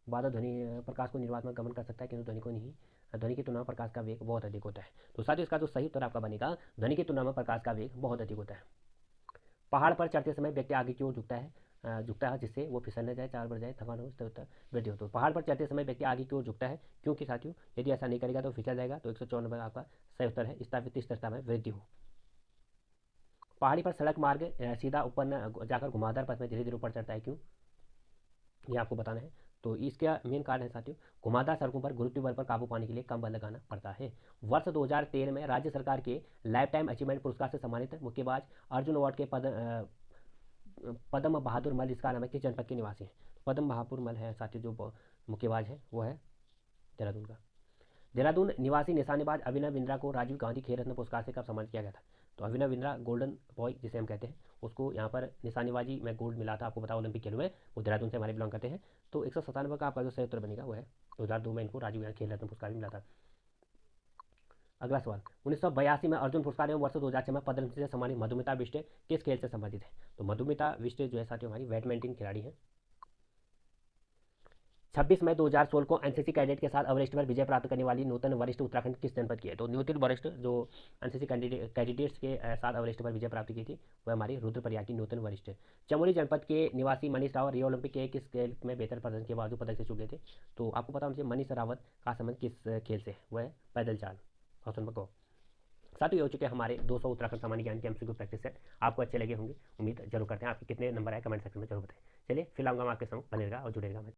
बादल ध्वनि प्रकाश को निर्वात में गमन कर सकता है किंतु ध्वनि को नहीं। ध्वनि की तुलना में प्रकाश का वेग बहुत अधिक होता है। तो साथियों इसका जो सही उत्तर आपका बनेगा ध्वनि की तुलना में प्रकाश का वेग बहुत अधिक होता है। पहाड़ पर चढ़ते समय व्यक्ति आगे की ओर झुकता है जिससे वो फिसल न जाए, चाल बढ़ जाए, थकान हो, वृद्धि हो। तो पहाड़ पर चढ़ते समय व्यक्ति आगे की ओर झुकता है क्योंकि साथियों यदि ऐसा नहीं करेगा तो फिसल जाएगा। तो 154 आपका सही उत्तर है स्थापित स्थिरता में वृद्धि हो। पहाड़ी पर सड़क मार्ग सीधा ऊपर न जाकर घुमावदार पथ में धीरे धीरे ऊपर चढ़ता है, क्यों? ये आपको बताना है। तो इसका मेन कारण है साथियों घुमावदार सड़कों पर गुरुत्व बल पर काबू पाने के लिए कम बल लगाना पड़ता है। वर्ष 2013 में राज्य सरकार के लाइफ टाइम अचीवमेंट पुरस्कार से सम्मानित मुक्केबाज अर्जुन अवार्ड के पद्म बहादुर मल इसका नाम है किस जनपद के निवासी है? पद्म बहादुर मल है साथियों जो मुक्केबाज है वो है देहरादून का। देहरादून निवासी निशानेबाज अभिनव बिंद्रा को राजीव गांधी खेल रत्न पुरस्कार से कब सम्मानित किया गया था? तो अभिनव बिंद्रा गोल्डन बॉय जिसे हम कहते हैं उसको यहाँ पर निशानेबाजी में गोल्ड मिला था। आपको पता ओलंपिक खेलों में वो देहरादून से हमारे बिलोंग करते हैं। तो 197 का आपका जो सही उत्तर बनेगा वो है 2002 में इनको राजीव गांधी खेल रत्न पुरस्कार भी मिला था। अगला सवाल 1982 में अर्जुन पुरस्कार एवं वर्ष 2006 में पद्मश्री से सम्मानित मधुमिता बिष्ट किस खेल से संबंधित है? तो मधुमिता बिष्ट जो है साथियों हमारी बैडमिंटन खिलाड़ी है। 26 मई 2016 को एनसीसी कैडेट के साथ अवरेस्ट पर विजय प्राप्त करने वाली नूतन वरिष्ठ उत्तराखंड किस जनपद की है? तो नूतन वरिष्ठ जो एनसीसी कैडेट्स के साथ अवरेस्ट पर विजय प्राप्त की थी वह हमारी रुद्रप्रयाग की नूतन वरिष्ठ। चमोली जनपद के निवासी मनीष रावत रियो ओलंपिक के किस खेल में बेहतर प्रदर्शन के बावजूद पदक से चूके थे? तो आपको पता होना चाहिए मनीष रावत का संबंध किस खेल से? वह है पैदल चाल। ऑप्शन में कहो। साथियों हो चुके हमारे 200 उत्तराखंड सामान्य ज्ञान के एमसीक्यू प्रैक्टिस सेट। आपको अच्छे लगे होंगे, उम्मीद जरूर करते हैं। आपके कितने नंबर आए कमेंट सेक्शन में जरूर बताएं। चलिए फिर आऊंगा मैं आपके संग, बने रहेगा और जुड़े रहेगा।